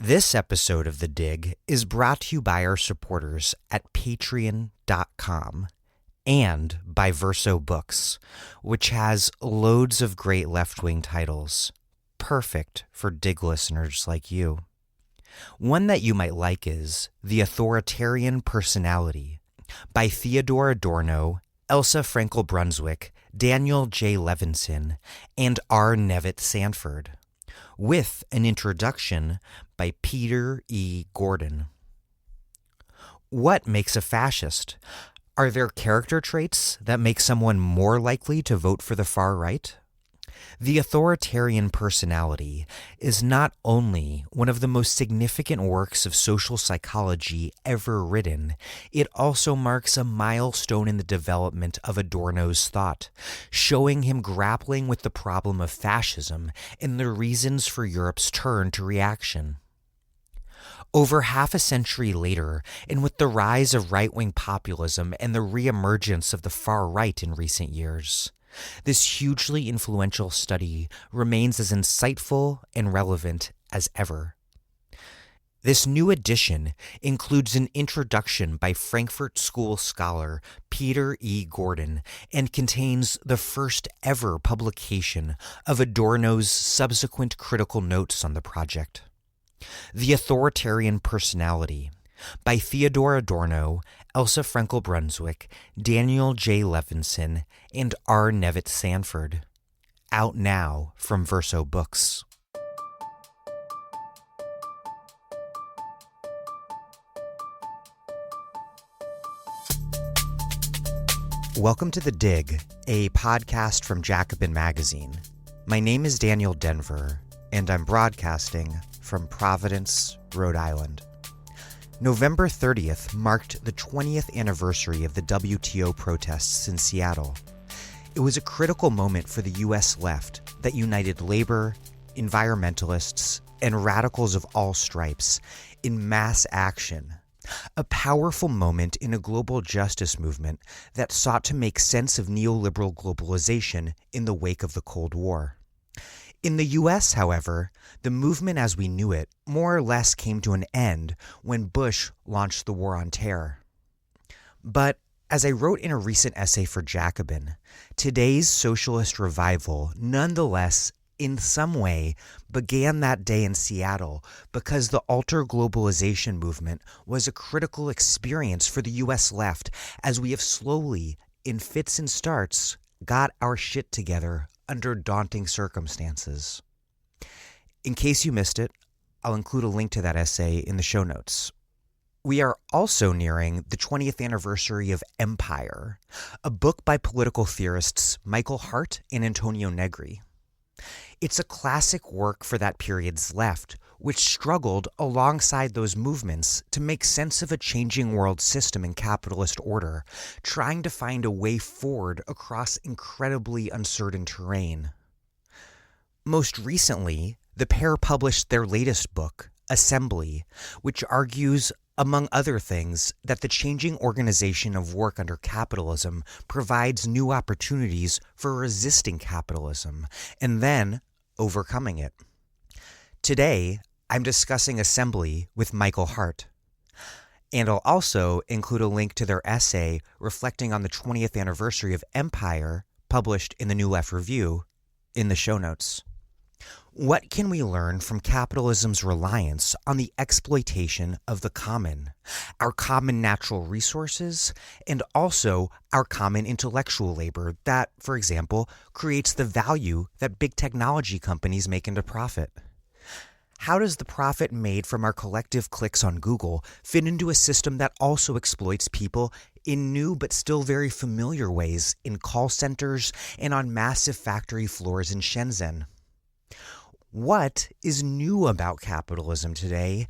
This episode of The Dig is brought to you by our supporters at patreon.com and by Verso Books, which has loads of great left-wing titles, perfect for Dig listeners like you. One that you might like is The Authoritarian Personality by Theodore Adorno, Elsa Frankel Brunswick, Daniel J. Levinson, and R. Nevitt Sanford, with an introduction by Peter E. Gordon. What makes a fascist? Are there character traits that make someone more likely to vote for the far right? The Authoritarian Personality is not only one of the most significant works of social psychology ever written, it also marks a milestone in the development of Adorno's thought, showing him grappling with the problem of fascism and the reasons for Europe's turn to reaction. Over half a century later, and with the rise of right-wing populism and the reemergence of the far right in recent years, this hugely influential study remains as insightful and relevant as ever. This new edition includes an introduction by Frankfurt School scholar Peter E. Gordon and contains the first ever publication of Adorno's subsequent critical notes on the project. The Authoritarian Personality by Theodore Adorno, Elsa Frankel Brunswick, Daniel J. Levinson, and R. Nevitt Sanford. Out now from Verso Books. Welcome to The Dig, a podcast from Jacobin Magazine. My name is Daniel Denver, and I'm broadcasting from Providence, Rhode Island. November 30th marked the 20th anniversary of the WTO protests in Seattle. It was a critical moment for the U.S. left that united labor, environmentalists, and radicals of all stripes in mass action. A powerful moment in a global justice movement that sought to make sense of neoliberal globalization in the wake of the Cold War. In the U.S., however, the movement as we knew it more or less came to an end when Bush launched the War on Terror. But, as I wrote in a recent essay for Jacobin, today's socialist revival nonetheless, in some way, began that day in Seattle because the alter globalization movement was a critical experience for the U.S. left as we have slowly, in fits and starts, got our shit together under daunting circumstances. In case you missed it, I'll include a link to that essay in the show notes. We are also nearing the 20th anniversary of Empire, a book by political theorists Michael Hardt and Antonio Negri. It's a classic work for that period's left, which struggled alongside those movements to make sense of a changing world system and capitalist order, trying to find a way forward across incredibly uncertain terrain. Most recently, the pair published their latest book, Assembly, which argues, among other things, that the changing organization of work under capitalism provides new opportunities for resisting capitalism and then overcoming it. Today, I'm discussing Assembly with Michael Hardt. And I'll also include a link to their essay reflecting on the 20th anniversary of Empire, published in the New Left Review, in the show notes. What can we learn from capitalism's reliance on the exploitation of the common, our common natural resources, and also our common intellectual labor that, for example, creates the value that big technology companies make into profit? How does the profit made from our collective clicks on Google fit into a system that also exploits people in new but still very familiar ways in call centers and on massive factory floors in Shenzhen? What is new about capitalism today,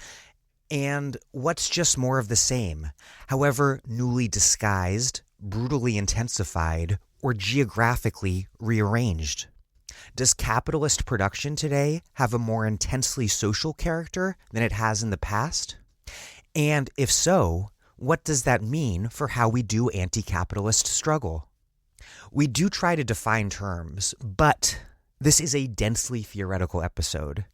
and what's just more of the same, however newly disguised, brutally intensified, or geographically rearranged? Does capitalist production today have a more intensely social character than it has in the past? And if so, what does that mean for how we do anti-capitalist struggle? We do try to define terms, but this is a densely theoretical episode.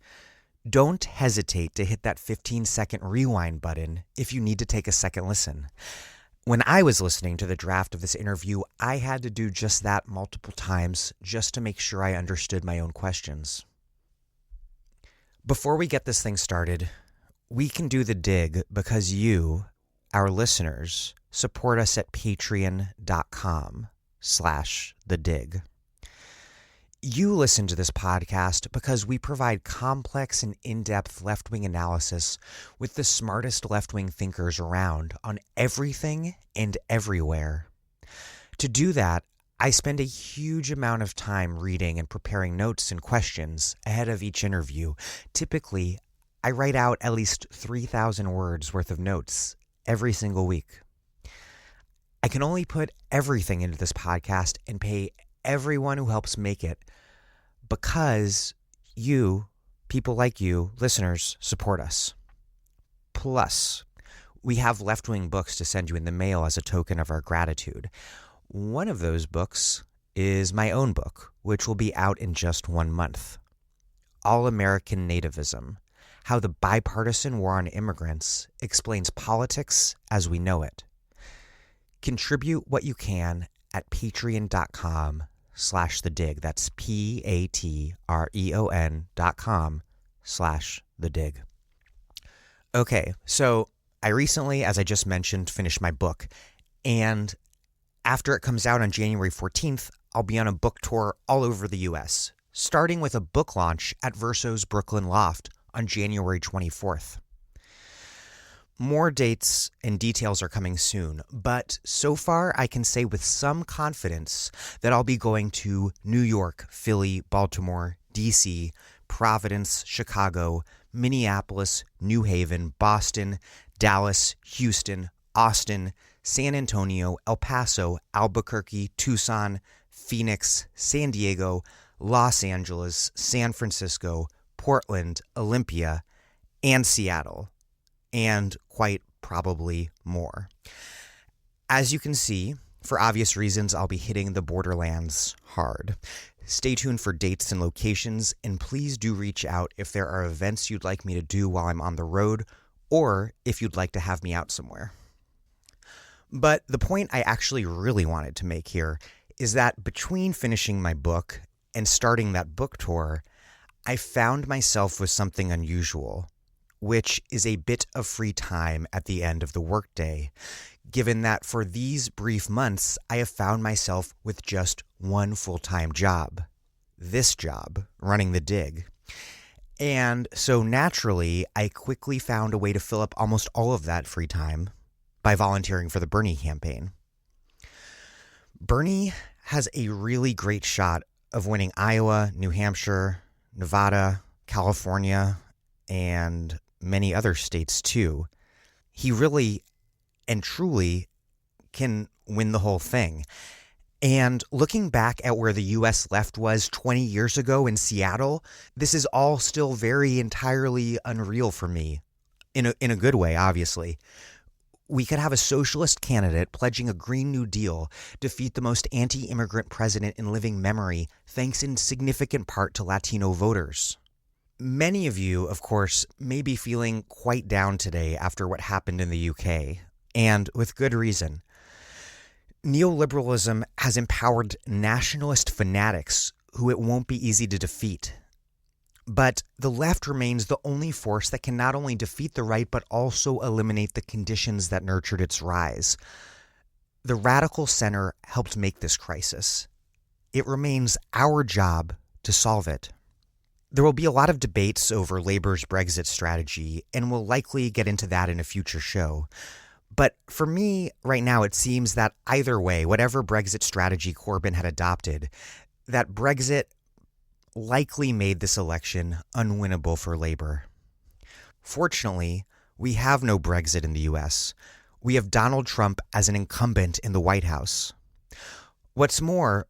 Don't hesitate to hit that 15-second rewind button if you need to take a second listen. When I was listening to the draft of this interview, I had to do just that multiple times just to make sure I understood my own questions. Before we get this thing started, we can do the dig because you, our listeners, support us at patreon.com/thedig. You listen to this podcast because we provide complex and in-depth left-wing analysis with the smartest left-wing thinkers around on everything and everywhere. To do that, I spend a huge amount of time reading and preparing notes and questions ahead of each interview. Typically, I write out at least 3,000 words worth of notes every single week. I can only put everything into this podcast and pay everyone who helps make it because you, people like you, listeners, support us. Plus, we have left-wing books to send you in the mail as a token of our gratitude. One of those books is my own book, which will be out in just 1 month. All-American Nativism: How the Bipartisan War on Immigrants Explains Politics as We Know It. Contribute what you can at patreon.com/thedig. That's patreon.com/thedig. Okay, so I recently, as I just mentioned, finished my book. And after it comes out on January 14th, I'll be on a book tour all over the U.S., starting with a book launch at Verso's Brooklyn Loft on January 24th. More dates and details are coming soon, but so far I can say with some confidence that I'll be going to New York, Philly, Baltimore, D.C., Providence, Chicago, Minneapolis, New Haven, Boston, Dallas, Houston, Austin, San Antonio, El Paso, Albuquerque, Tucson, Phoenix, San Diego, Los Angeles, San Francisco, Portland, Olympia, and Seattle. And quite probably more. As you can see, for obvious reasons, I'll be hitting the borderlands hard. Stay tuned for dates and locations, and please do reach out if there are events you'd like me to do while I'm on the road, or if you'd like to have me out somewhere. But the point I actually really wanted to make here is that between finishing my book and starting that book tour, I found myself with something unusual, which is a bit of free time at the end of the workday, given that for these brief months, I have found myself with just one full-time job. This job, running the dig. And so naturally, I quickly found a way to fill up almost all of that free time by volunteering for the Bernie campaign. Bernie has a really great shot of winning Iowa, New Hampshire, Nevada, California, and many other states too. He really and truly can win the whole thing. And looking back at where the U.S. left was 20 years ago in Seattle, this is all still very entirely unreal for me. In a good way, obviously. We could have a socialist candidate pledging a Green New Deal defeat the most anti-immigrant president in living memory, thanks in significant part to Latino voters. Many of you, of course, may be feeling quite down today after what happened in the UK, and with good reason. Neoliberalism has empowered nationalist fanatics who it won't be easy to defeat. But the left remains the only force that can not only defeat the right, but also eliminate the conditions that nurtured its rise. The radical center helped make this crisis. It remains our job to solve it. There will be a lot of debates over Labour's Brexit strategy, and we'll likely get into that in a future show. But for me, right now, it seems that either way, whatever Brexit strategy Corbyn had adopted, that Brexit likely made this election unwinnable for Labour. Fortunately, we have no Brexit in the US. We have Donald Trump as an incumbent in the White House. What's more,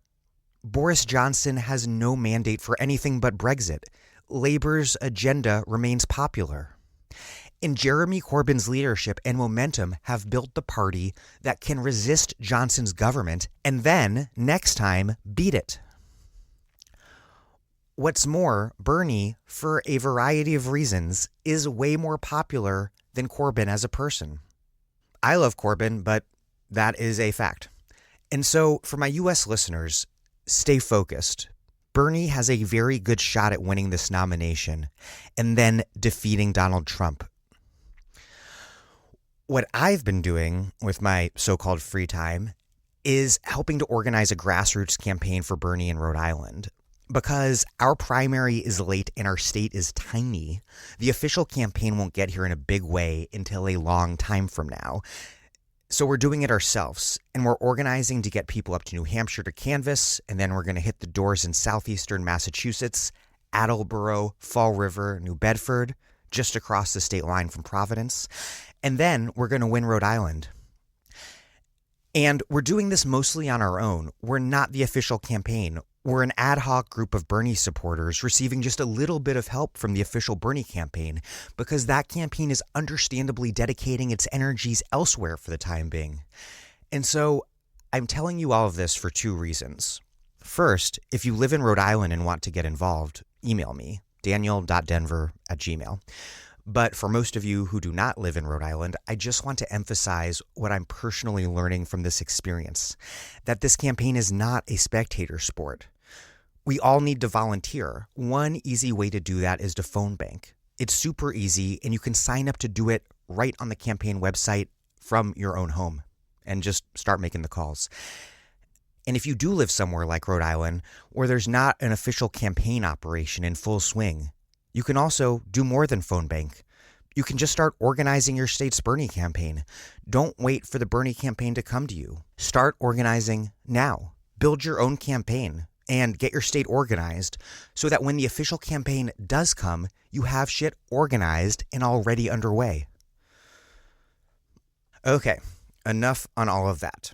Boris Johnson has no mandate for anything but Brexit. Labour's agenda remains popular. And Jeremy Corbyn's leadership and momentum have built the party that can resist Johnson's government and then, next time, beat it. What's more, Bernie, for a variety of reasons, is way more popular than Corbyn as a person. I love Corbyn, but that is a fact. And so, for my US listeners, stay focused. Bernie has a very good shot at winning this nomination and then defeating Donald Trump. What I've been doing with my so-called free time is helping to organize a grassroots campaign for Bernie in Rhode Island. Because our primary is late and our state is tiny, the official campaign won't get here in a big way until a long time from now. So we're doing it ourselves, and we're organizing to get people up to New Hampshire to canvass, and then we're going to hit the doors in southeastern Massachusetts, Attleboro, Fall River, New Bedford, just across the state line from Providence. And then we're going to win Rhode Island. And we're doing this mostly on our own. We're not the official campaign. We're an ad hoc group of Bernie supporters receiving just a little bit of help from the official Bernie campaign because that campaign is understandably dedicating its energies elsewhere for the time being. And so I'm telling you all of this for two reasons. First, if you live in Rhode Island and want to get involved, email me, daniel.denver@gmail.com. But for most of you who do not live in Rhode Island, I just want to emphasize what I'm personally learning from this experience, that this campaign is not a spectator sport. We all need to volunteer. One easy way to do that is to phone bank. It's super easy, and you can sign up to do it right on the campaign website from your own home and just start making the calls. And if you do live somewhere like Rhode Island, where there's not an official campaign operation in full swing, you can also do more than phone bank. You can just start organizing your state's Bernie campaign. Don't wait for the Bernie campaign to come to you. Start organizing now. Build your own campaign and get your state organized so that when the official campaign does come, you have shit organized and already underway. Okay, enough on all of that.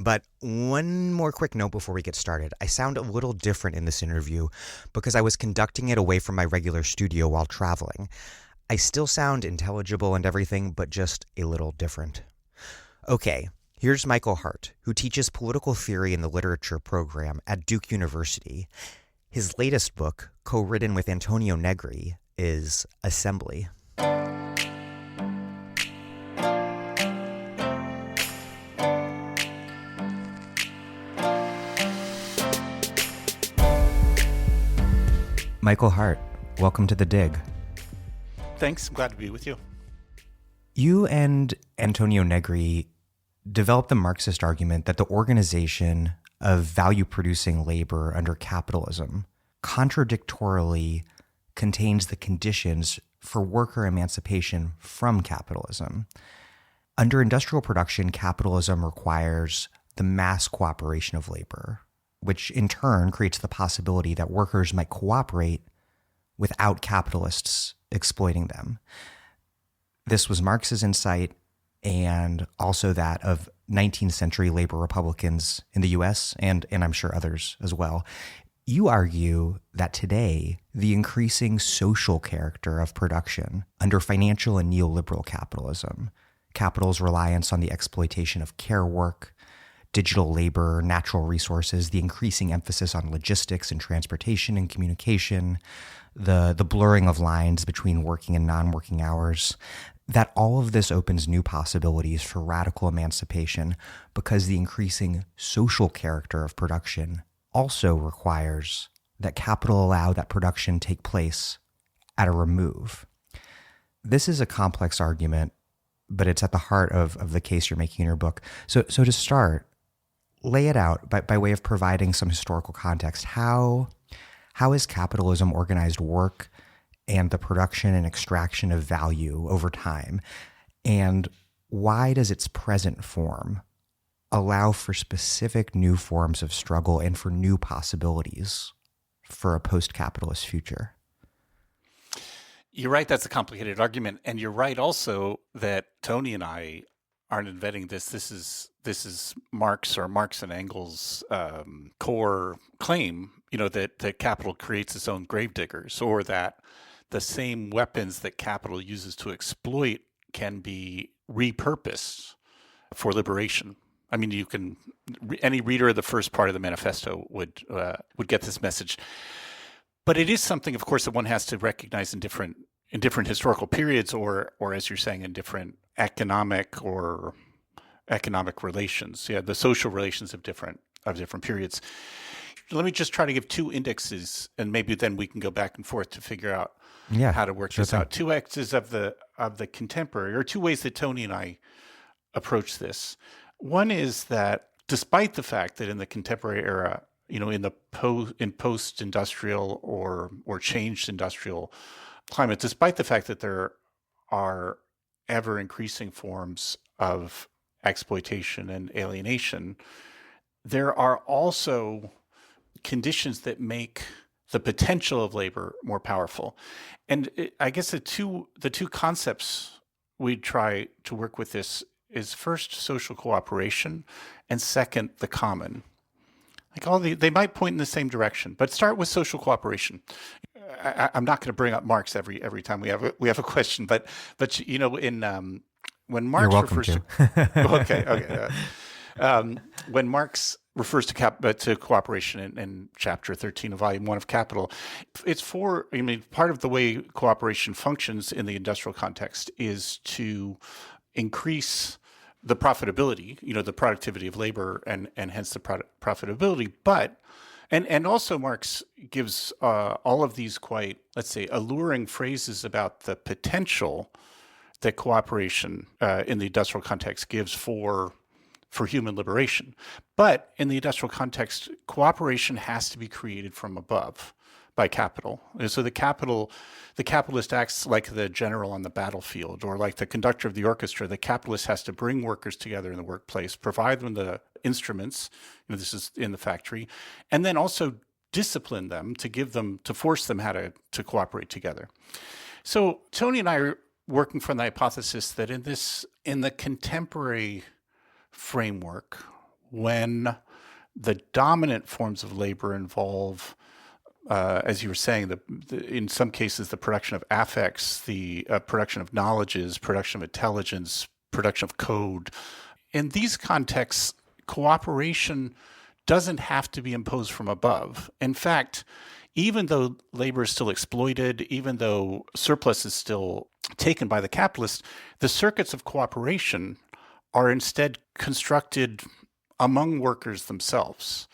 But one more quick note before we get started. I sound a little different in this interview because I was conducting it away from my regular studio while traveling. I still sound intelligible and everything, but just a little different. Okay, here's Michael Hardt, who teaches political theory in the literature program at Duke University. His latest book, co-written with Antonio Negri, is Assembly. Michael Hardt, welcome to The Dig. Thanks. I'm glad to be with you. You and Antonio Negri developed the Marxist argument that the organization of value-producing labor under capitalism contradictorily contains the conditions for worker emancipation from capitalism. Under industrial production, capitalism requires the mass cooperation of labor, which in turn creates the possibility that workers might cooperate without capitalists exploiting them. This was Marx's insight and also that of 19th century labor Republicans in the US and I'm sure others as well. You argue that today, the increasing social character of production under financial and neoliberal capitalism, capital's reliance on the exploitation of care work, digital labor, natural resources, the increasing emphasis on logistics and transportation and communication, the blurring of lines between working and non-working hours, that all of this opens new possibilities for radical emancipation because the increasing social character of production also requires that capital allow that production take place at a remove. This is a complex argument, but it's at the heart of the case you're making in your book. So to start, lay it out by way of providing some historical context. How has capitalism organized work and the production and extraction of value over time? And why does its present form allow for specific new forms of struggle and for new possibilities for a post-capitalist future? You're right. That's a complicated argument. And you're right also that Tony and I aren't inventing this. This is Marx and Engels' core claim, that capital creates its own gravediggers, or that the same weapons that capital uses to exploit can be repurposed for liberation. I mean, any reader of the first part of the manifesto would get this message. But it is something, of course, that one has to recognize in different historical periods, or as you're saying, in different economic relations. Yeah, the social relations of different periods. Let me just try to give two indexes, and maybe then we can go back and forth to figure out how to work this out. Two X's of the contemporary, or two ways that Tony and I approach this. One is that despite the fact that in the contemporary era, in the post-industrial or changed industrial climate, despite the fact that there are ever increasing forms of exploitation and alienation, there are also conditions that make the potential of labor more powerful. And I guess the two concepts we try to work with this is first social cooperation, and second the common. Like they might point in the same direction, but start with social cooperation. I'm not going to bring up Marx every time we have a question, but when Marx refers to when Marx refers to cooperation in chapter 13 of volume 1 of Capital, it's part of the way cooperation functions in the industrial context is to increase the profitability, the productivity of labor, and hence the profitability. But and also Marx gives all of these quite, let's say, alluring phrases about the potential that cooperation in the industrial context gives for human liberation. But in the industrial context, cooperation has to be created from above by capital. And so the capitalist acts like the general on the battlefield, or like the conductor of the orchestra. The capitalist has to bring workers together in the workplace, provide them the instruments, this is in the factory, and then also discipline them to force them how to cooperate together. So Tony and I are working from the hypothesis that in the contemporary framework, when the dominant forms of labor involve, as you were saying, in some cases, the production of affects, the production of knowledges, production of intelligence, production of code. In these contexts, cooperation doesn't have to be imposed from above. In fact, even though labor is still exploited, even though surplus is still taken by the capitalists, the circuits of cooperation are instead constructed among workers themselves.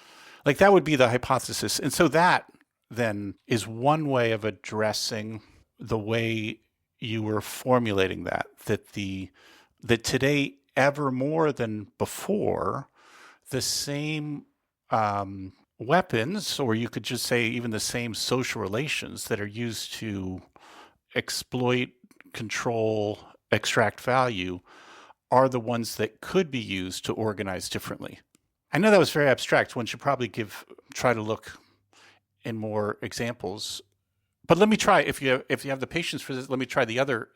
Like that would be the hypothesis. And so that then is one way of addressing the way you were formulating that today, ever more than before, the same weapons, or you could just say even the same social relations that are used to exploit, control, extract value, are the ones that could be used to organize differently. I know that was very abstract. One should probably try to look in more examples. But let me try, if you have the patience for this, let me try the other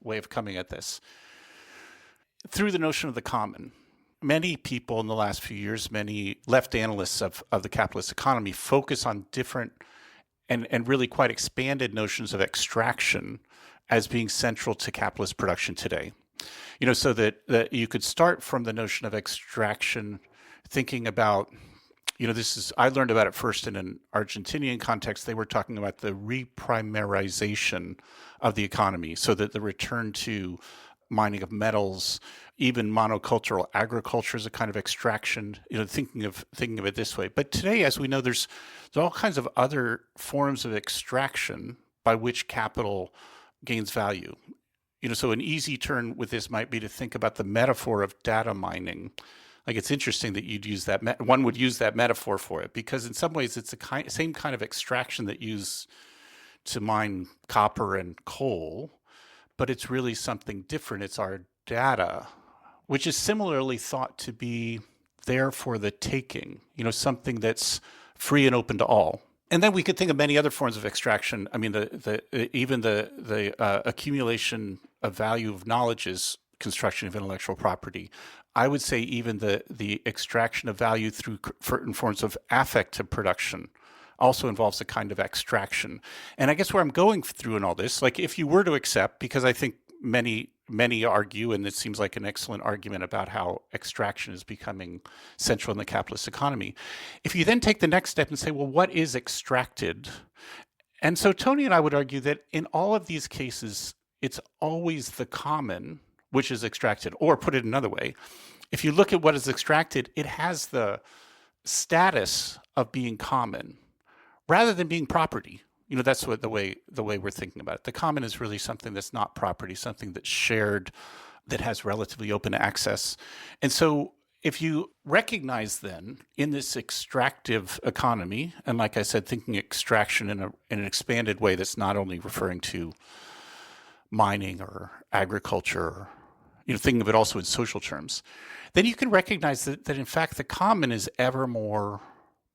way of coming at this. Through the notion of the common. Many people in the last few years, many left analysts of the capitalist economy focus on different and really quite expanded notions of extraction as being central to capitalist production today. So that you could start from the notion of extraction, thinking about, I learned about it first in an Argentinian context. They were talking about the reprimarization of the economy, so that the return to mining of metals, even monocultural agriculture is a kind of extraction, thinking of it this way. But today, as we know, there's all kinds of other forms of extraction by which capital gains value. So an easy turn with this might be to think about the metaphor of data mining. Like, it's interesting that you'd use that. One would use that metaphor for it, because in some ways it's the same kind of extraction that used to mine copper and coal, but it's really something different. It's our data, which is similarly thought to be there for the taking. Something that's free and open to all. And then we could think of many other forms of extraction. I mean, even the accumulation of value of knowledge is construction of intellectual property. I would say even the extraction of value through certain forms of affective production also involves a kind of extraction. And I guess where I'm going through in all this, like if you were to accept, because I think many many argue, and it seems like an excellent argument about how extraction is becoming central in the capitalist economy. If you then take the next step and say, well, what is extracted? And so Tony and I would argue that in all of these cases, it's always the common which is extracted. Or put it another way, if you look at what is extracted, it has the status of being common rather than being property. That's what the way we're thinking about it. The common is really something that's not property, something that's shared, that has relatively open access. And so if you recognize then in this extractive economy, and like I said, thinking extraction in an expanded way that's not only referring to mining or agriculture, or, thinking of it also in social terms, then you can recognize that in fact the common is ever more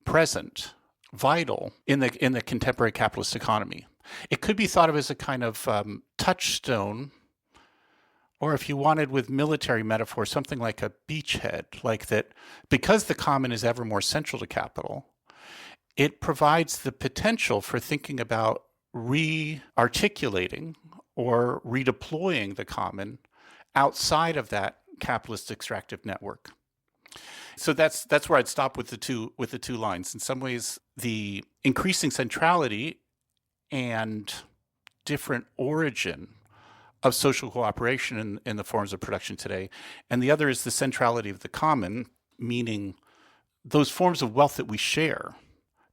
present, vital in the contemporary capitalist economy. It could be thought of as a kind of touchstone, or if you wanted with military metaphor, something like a beachhead, like that, because the common is ever more central to capital, it provides the potential for thinking about re-articulating or redeploying the common outside of that capitalist extractive network. So that's where I'd stop with the two lines. In some ways, the increasing centrality and different origin of social cooperation in the forms of production today, and the other is the centrality of the common, meaning those forms of wealth that we share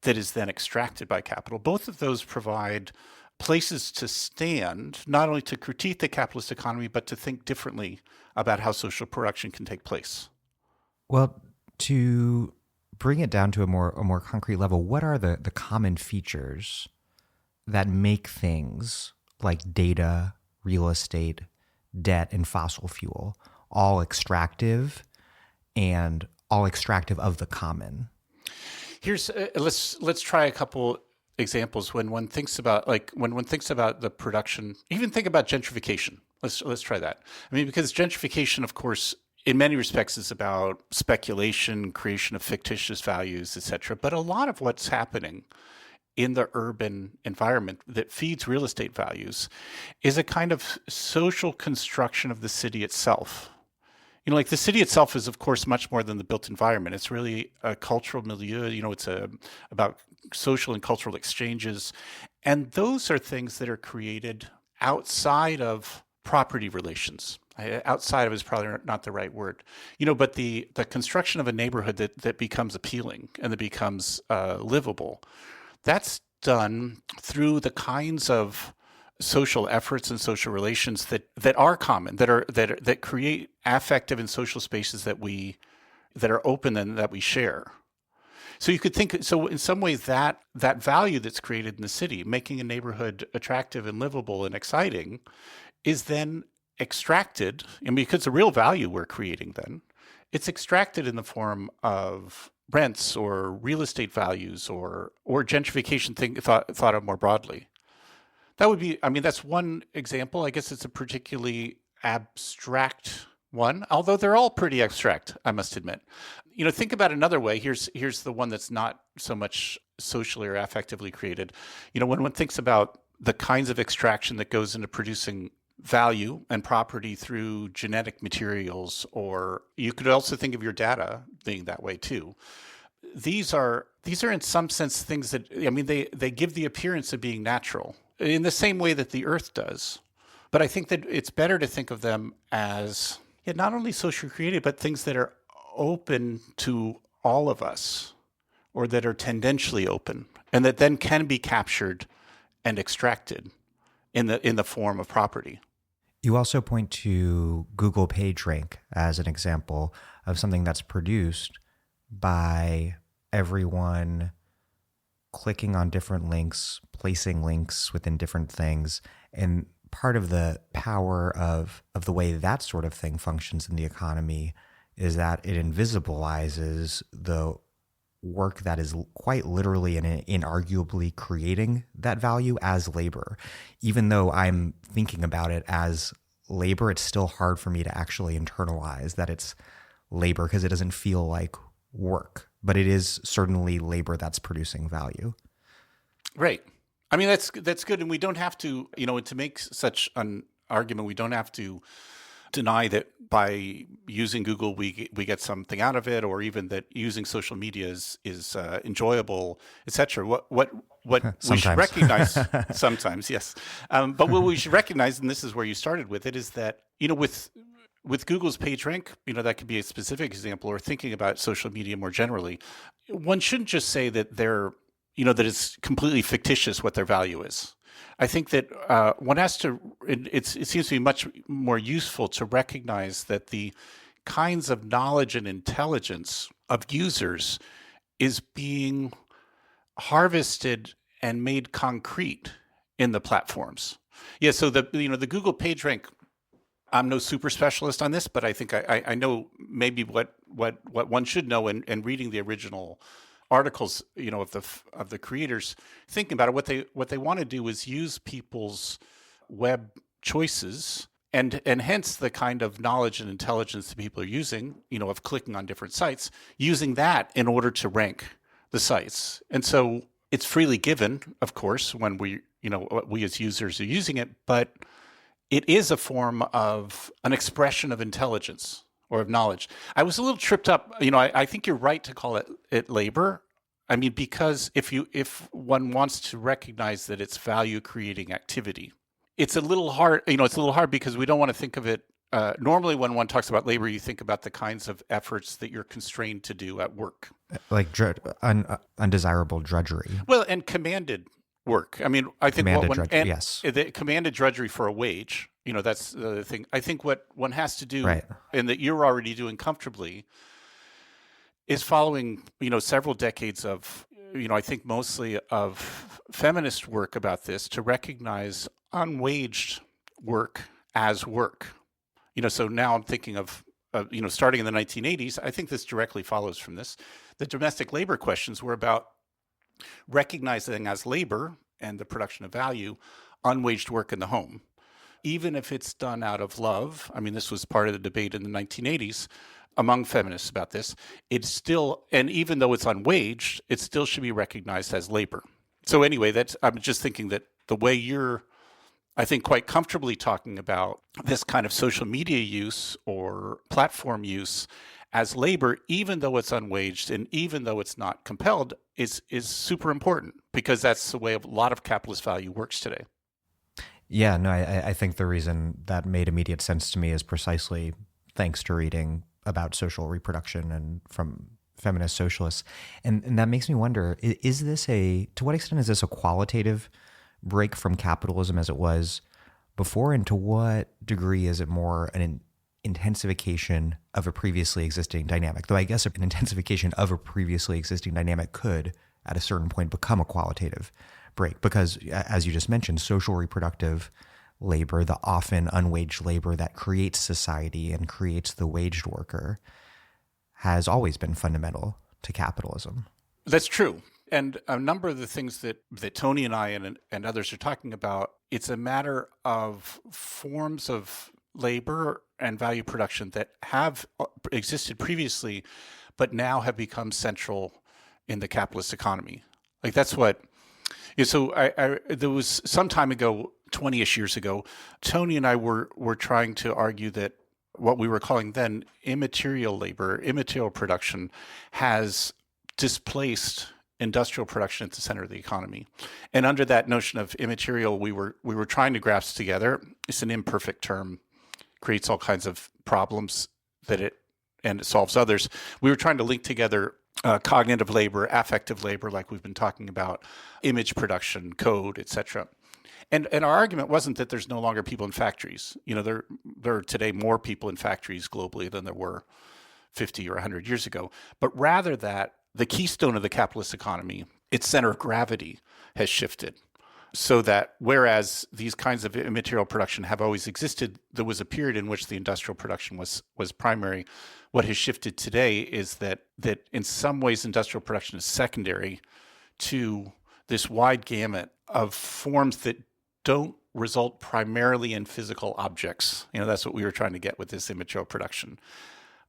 that is then extracted by capital. Both of those provide places to stand, not only to critique the capitalist economy, but to think differently about how social production can take place. Well, to bring it down to a more concrete level, what are the common features that make things like data, real estate, debt, and fossil fuel all extractive and all extractive of the common? Here's let's try a couple examples. When one thinks about the production, even think about gentrification. Let's try that. I mean, because gentrification, of course, in many respects is about speculation, creation of fictitious values, etc. But a lot of what's happening in the urban environment that feeds real estate values is a kind of social construction of the city itself. Like the city itself is, of course, much more than the built environment. It's really a cultural milieu. It's about social and cultural exchanges. And those are things that are created outside of property relations. Outside of is probably not the right word. But the construction of a neighborhood that becomes appealing and that becomes livable, that's done through the kinds of social efforts and social relations that are common, that create affective and social spaces that are open and that we share. So you could think, so in some ways that value that's created in the city, making a neighborhood attractive and livable and exciting, is then extracted, and because the real value we're creating then, it's extracted in the form of rents or real estate values or gentrification thought of more broadly. That would be, that's one example. I guess it's a particularly abstract one, although they're all pretty abstract, I must admit. Think about another way. Here's the one that's not so much socially or affectively created. When one thinks about the kinds of extraction that goes into producing value and property through genetic materials, or you could also think of your data being that way too. These are in some sense things that, they give the appearance of being natural in the same way that the earth does. But I think that it's better to think of them as not only socially created, but things that are open to all of us, or that are tendentially open, and that then can be captured and extracted in the form of property. You also point to Google PageRank as an example of something that's produced by everyone clicking on different links, placing links within different things. And part of the power of the way that sort of thing functions in the economy is that it invisibilizes the work that is quite literally and inarguably creating that value as labor. Even though I'm thinking about it as labor, it's still hard for me to actually internalize that it's labor because it doesn't feel like work, but it is certainly labor that's producing value. Right. That's good. And we don't have to, to make such an argument. We don't have to deny that by using Google, we get something out of it, or even that using social media is enjoyable, etc. What we should recognize sometimes, yes, but what we should recognize, and this is where you started with it, is that with Google's PageRank, that could be a specific example, or thinking about social media more generally, one shouldn't just say that they're that it's completely fictitious what their value is. I think that one has to, it seems to be much more useful to recognize that the kinds of knowledge and intelligence of users is being harvested and made concrete in the platforms. Yeah, so the Google PageRank, I'm no super specialist on this, but I think I know maybe what one should know in reading the original articles, of the creators, thinking about it. What they want to do is use people's web choices and hence the kind of knowledge and intelligence that people are using, of clicking on different sites, using that in order to rank the sites. And so it's freely given, of course, when we as users are using it, but it is a form of an expression of intelligence or of knowledge. I was a little tripped up. I think you're right to call it labor. I mean, because if one wants to recognize that it's value creating activity, it's a little hard. It's a little hard because we don't want to think of it. Normally, when one talks about labor, you think about the kinds of efforts that you're constrained to do at work, like undesirable drudgery. Well, and commanded work. I mean, I think the commanded drudgery for a wage. That's the thing. I think what one has to do, right, and that you're already doing comfortably, is following, several decades of, I think mostly of feminist work about this, to recognize unwaged work as work. So now I'm thinking of, starting in the 1980s, I think this directly follows from this. The domestic labor questions were about recognizing as labor and the production of value, unwaged work in the home. Even if it's done out of love, I mean, this was part of the debate in the 1980s among feminists about this, it's still, and even though it's unwaged, it still should be recognized as labor. So anyway, I'm just thinking that the way you're, I think, quite comfortably talking about this kind of social media use or platform use as labor, even though it's unwaged and even though it's not compelled, is super important, because that's the way a lot of capitalist value works today. Yeah, no, I think the reason that made immediate sense to me is precisely thanks to reading about social reproduction and from feminist socialists. And that makes me wonder, to what extent is this a qualitative break from capitalism as it was before? And to what degree is it more an intensification of a previously existing dynamic? Though I guess an intensification of a previously existing dynamic could, at a certain point, become a qualitative break. Because, as you just mentioned, social reproductive labor, the often unwaged labor that creates society and creates the waged worker, has always been fundamental to capitalism. That's true. And a number of the things that Tony and I and others are talking about, it's a matter of forms of labor and value production that have existed previously, but now have become central in the capitalist economy. Like that's what. So there was some time ago, 20-ish years ago, Tony and I were trying to argue that what we were calling then immaterial labor, immaterial production, has displaced industrial production at the center of the economy. And under that notion of immaterial, we were trying to grasp together. It's an imperfect term, creates all kinds of problems and it solves others. We were trying to link together cognitive labor, affective labor, like we've been talking about, image production, code, etc. And our argument wasn't that there's no longer people in factories. There are today more people in factories globally than there were 50 or 100 years ago, but rather that the keystone of the capitalist economy, its center of gravity, has shifted. So that whereas these kinds of immaterial production have always existed, there was a period in which the industrial production was primary. What has shifted today is that in some ways industrial production is secondary to this wide gamut of forms that don't result primarily in physical objects. That's what we were trying to get with this immaterial production,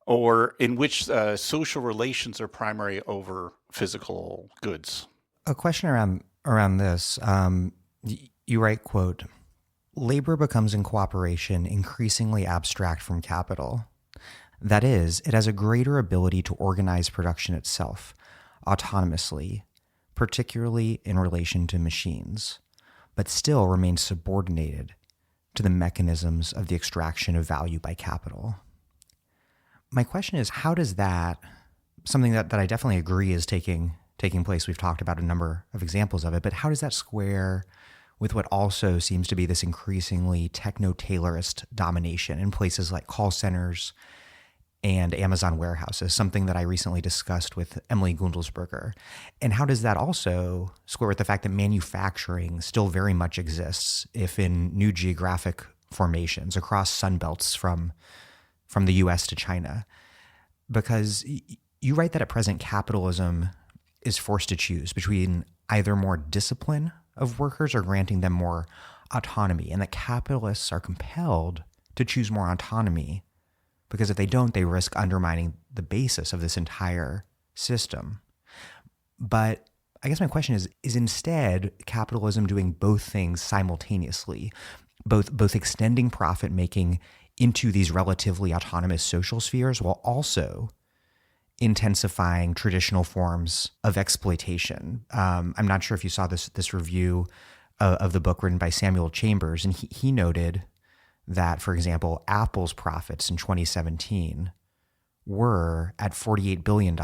or in which social relations are primary over physical goods. A question around this. You write, quote, Labor becomes in cooperation increasingly abstract from capital. That is, it has a greater ability to organize production itself, autonomously, particularly in relation to machines, but still remains subordinated to the mechanisms of the extraction of value by capital. My question is, how does that, something that I definitely agree is taking place, we've talked about a number of examples of it, but how does that square with what also seems to be this increasingly techno-tailorist domination in places like call centers and Amazon warehouses, something that I recently discussed with Emily Gundelsberger? And how does that also square with the fact that manufacturing still very much exists, if in new geographic formations across sunbelts from the US to China? Because you write that at present, capitalism is forced to choose between either more discipline of workers or granting them more autonomy, and that capitalists are compelled to choose more autonomy because if they don't, they risk undermining the basis of this entire system. But I guess my question is instead capitalism doing both things simultaneously, both extending profit making into these relatively autonomous social spheres while also intensifying traditional forms of exploitation? I'm not sure if you saw this review of the book written by Samuel Chambers, and he noted that, for example, Apple's profits in 2017 were at $48 billion,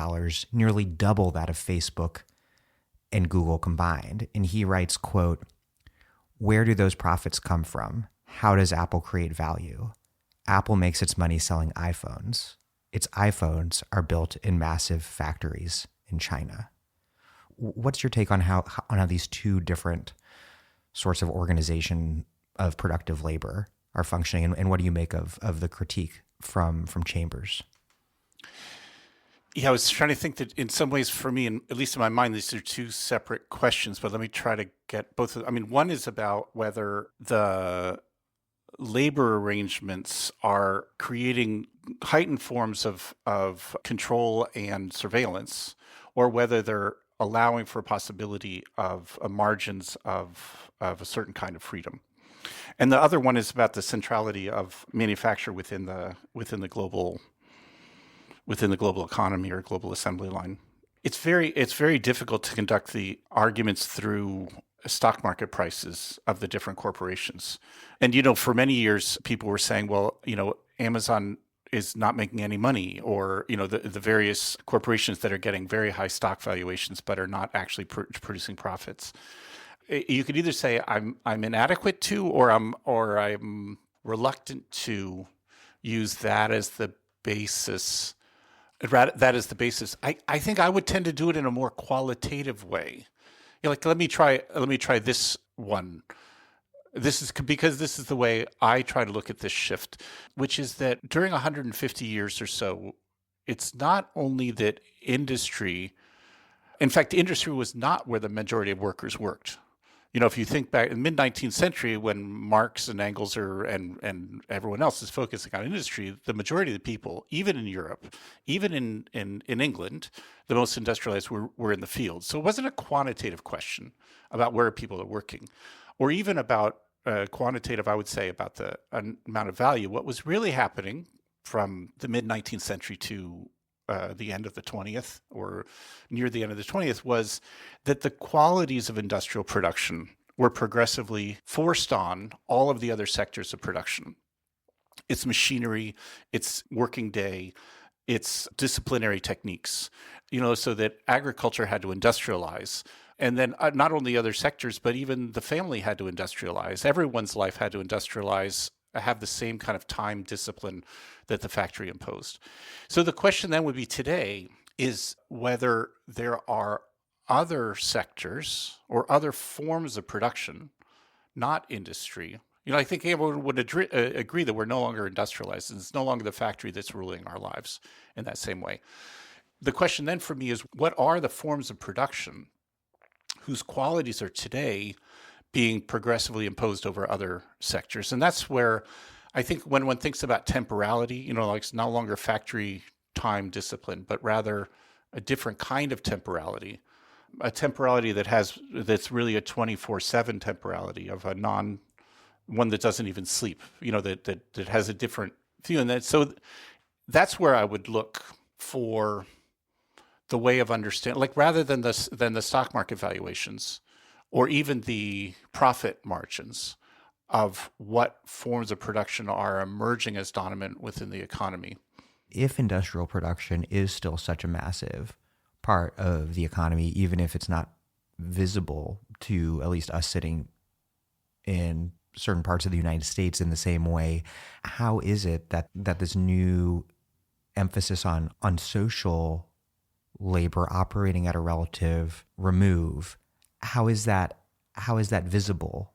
nearly double that of Facebook and Google combined. And he writes, quote, "Where do those profits come from? How does Apple create value? Apple makes its money selling iPhones. Its iPhones are built in massive factories in China." What's your take on how these two different sorts of organization of productive labor are functioning, and what do you make of the critique from Chambers? Yeah, I was trying to think that in some ways, for me, and at least in my mind, these are two separate questions, but let me try to get both of them. I mean, one is about whether the labor arrangements are creating heightened forms of control and surveillance, or whether they're allowing for a possibility of margins of a certain kind of freedom. And the other one is about the centrality of manufacture within the global economy or global assembly line. It's very difficult to conduct the arguments through stock market prices of the different corporations. And for many years people were saying, well, Amazon is not making any money, or the various corporations that are getting very high stock valuations but are not actually producing profits. You could either say I'm inadequate to, or I'm reluctant to use that as the basis. I think I would tend to do it in a more qualitative way. Let me try this one. This is because this is the way I try to look at this shift, which is that during 150 years or so, it's not only that industry was not where the majority of workers worked. If you think back in the mid-19th century, when Marx and Engels and everyone else is focusing on industry, the majority of the people, even in Europe, even in England, the most industrialized were in the field. So it wasn't a quantitative question about where people are working, or even about quantitative, I would say, about the amount of value. What was really happening from the mid-19th century to the end of the 20th, or near the end of the 20th, was that the qualities of industrial production were progressively forced on all of the other sectors of production. Its machinery, its working day, its disciplinary techniques, so that agriculture had to industrialize. And then not only other sectors, but even the family had to industrialize. Everyone's life had to industrialize, have the same kind of time discipline that the factory imposed. So the question then would be today is whether there are other sectors or other forms of production, not industry. I think everyone would agree that we're no longer industrialized, and it's no longer the factory that's ruling our lives in that same way. The question then for me is, what are the forms of production whose qualities are today being progressively imposed over other sectors? And that's where I think when one thinks about temporality, it's no longer factory time discipline, but rather a different kind of temporality, a temporality that's really a 24/7 temporality of a one that doesn't even sleep, that has a different view. And so that's where I would look for the way of understanding, like rather than the stock market valuations or even the profit margins of what forms of production are emerging as dominant within the economy. If industrial production is still such a massive part of the economy, even if it's not visible to at least us sitting in certain parts of the United States in the same way, how is it that this new emphasis on social labor operating at a relative remove, how is that visible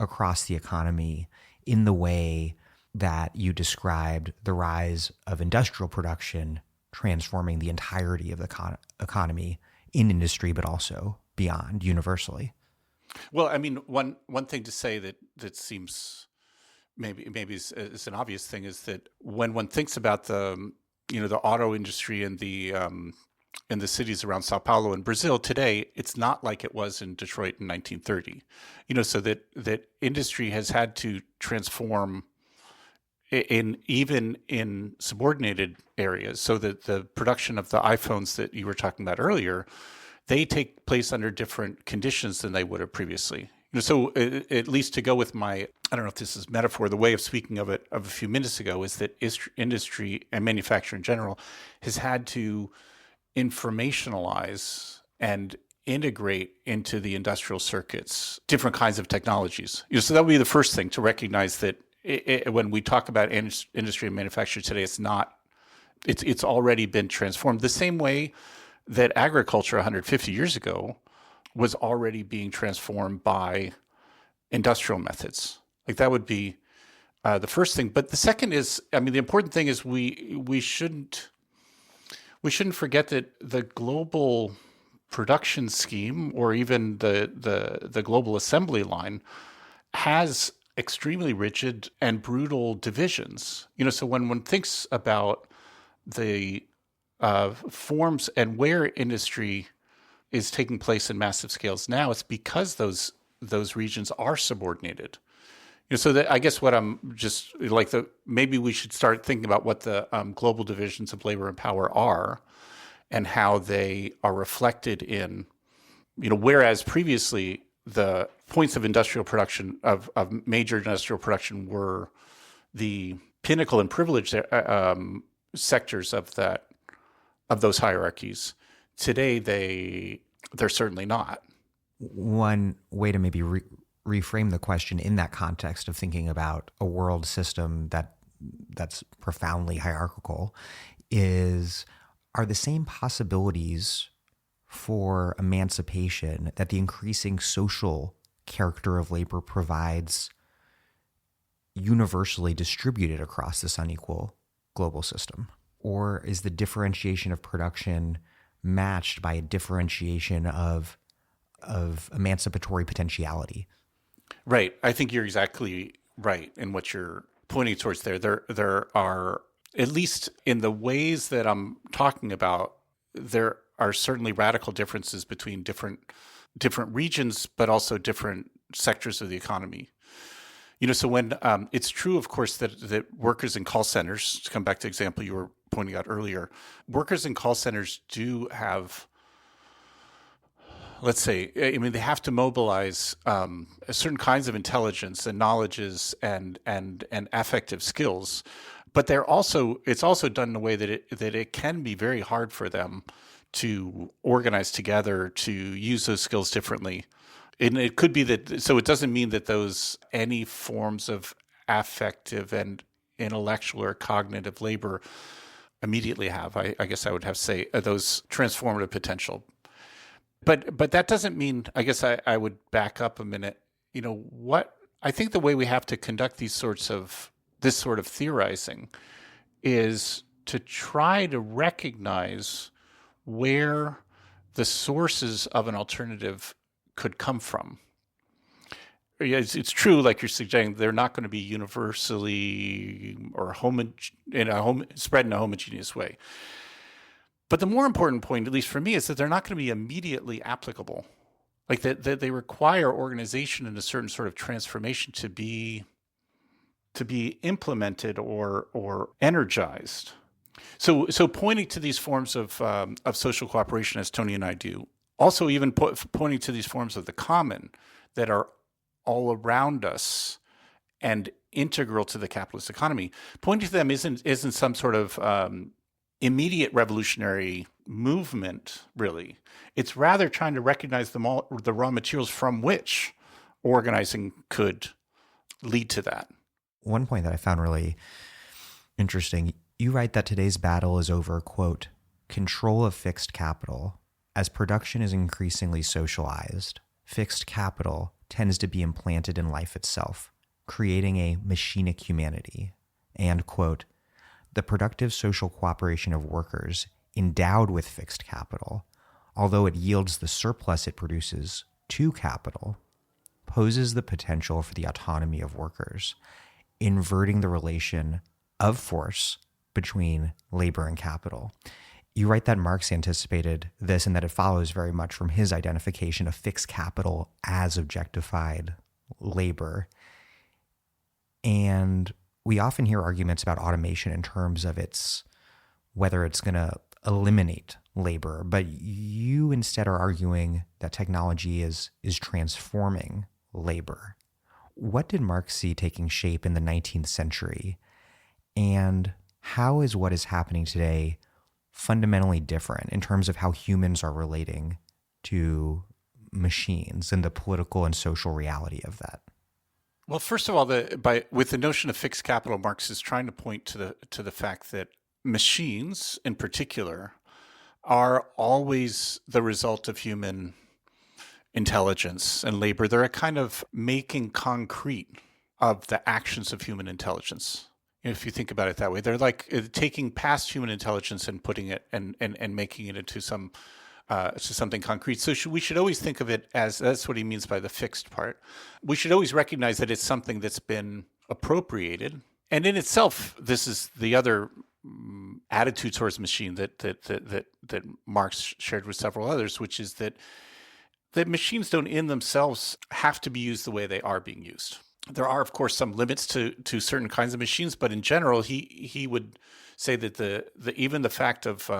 across the economy in the way that you described the rise of industrial production transforming the entirety of the economy in industry, but also beyond universally? Well, I mean, one thing to say that seems maybe is an obvious thing is that when one thinks about the auto industry and in the cities around Sao Paulo and Brazil today, it's not like it was in Detroit in 1930. So that industry has had to transform even in subordinated areas. So that the production of the iPhones that you were talking about earlier, they take place under different conditions than they would have previously. So at least to go with my, I don't know if this is metaphor, the way of speaking of it of a few minutes ago is that industry and manufacturing in general has had to informationalize and integrate into the industrial circuits different kinds of technologies. So that would be the first thing, to recognize that when we talk about industry and manufacturing today, it's already been transformed the same way that agriculture 150 years ago was already being transformed by industrial methods. Like that would be the first thing. But the second is, I mean, the important thing is we shouldn't forget that the global production scheme, or even the global assembly line, has extremely rigid and brutal divisions. So when one thinks about the forms and where industry is taking place in massive scales now, it's because those regions are subordinated. So that, I guess what I'm just like, maybe we should start thinking about what the global divisions of labor and power are, and how they are reflected in, whereas previously the points of industrial production of major industrial production were the pinnacle and privileged sectors of those hierarchies. Today they're certainly not. One way to maybe reframe the question in that context of thinking about a world system that's profoundly hierarchical is, are the same possibilities for emancipation that the increasing social character of labor provides universally distributed across this unequal global system? Or is the differentiation of production matched by a differentiation of emancipatory potentiality? Right. I think you're exactly right in what you're pointing towards there. There are, at least in the ways that I'm talking about, there are certainly radical differences between different regions, but also different sectors of the economy. So when it's true, of course, that workers in call centers, to come back to the example you were pointing out earlier, workers in call centers do have, let's say, I mean, they have to mobilize certain kinds of intelligence and knowledges and affective skills, but it's also done in a way that it can be very hard for them to organize together, to use those skills differently. And it could be that, so it doesn't mean that any forms of affective and intellectual or cognitive labor immediately have, I guess I would have to say, those transformative potential. But that doesn't mean, I guess I would back up a minute. What I think the way we have to conduct this sort of theorizing is to try to recognize where the sources of an alternative could come from. It's true, like you're suggesting, they're not going to be universally or spread in a homogeneous way. But the more important point, at least for me, is that they're not going to be immediately applicable. like that they require organization and a certain sort of transformation to be implemented or energized. So pointing to these forms of social cooperation, as Tony and I do, also even pointing to these forms of the common that are all around us and integral to the capitalist economy, pointing to them isn't some sort of immediate revolutionary movement, really. It's rather trying to recognize the raw materials from which organizing could lead to that. One point that I found really interesting, you write that today's battle is over, quote, control of fixed capital. As production is increasingly socialized, fixed capital tends to be implanted in life itself, creating a machinic humanity. And, quote, the productive social cooperation of workers endowed with fixed capital, although it yields the surplus it produces to capital, poses the potential for the autonomy of workers, inverting the relation of force between labor and capital. You write that Marx anticipated this and that it follows very much from his identification of fixed capital as objectified labor. And we often hear arguments about automation in terms of whether it's going to eliminate labor, but you instead are arguing that technology is transforming labor. What did Marx see taking shape in the 19th century? And how is what is happening today fundamentally different in terms of how humans are relating to machines and the political and social reality of that? Well, first of all, with the notion of fixed capital, Marx is trying to point to the fact that machines, in particular, are always the result of human intelligence and labor. They're a kind of making concrete of the actions of human intelligence. If you think about it that way, they're like taking past human intelligence and putting it and making it into something concrete. So we should always think of it as, that's what he means by the fixed part. We should always recognize that it's something that's been appropriated. And in itself, this is the other attitude towards machine that Marx shared with several others, which is that machines don't in themselves have to be used the way they are being used. There are, of course, some limits to certain kinds of machines, but in general, he would say that even the fact of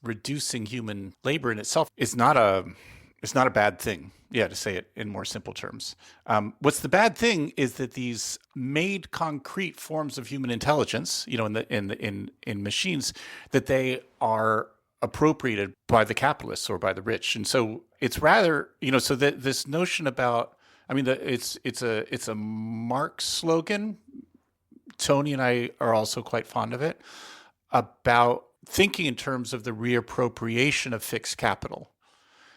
reducing human labor in itself is not a bad thing. Yeah, to say it in more simple terms. What's the bad thing is that these made concrete forms of human intelligence, in machines, that they are appropriated by the capitalists or by the rich, and so it's rather, so that this notion about, it's a Marx slogan. Tony and I are also quite fond of it, about thinking in terms of the reappropriation of fixed capital.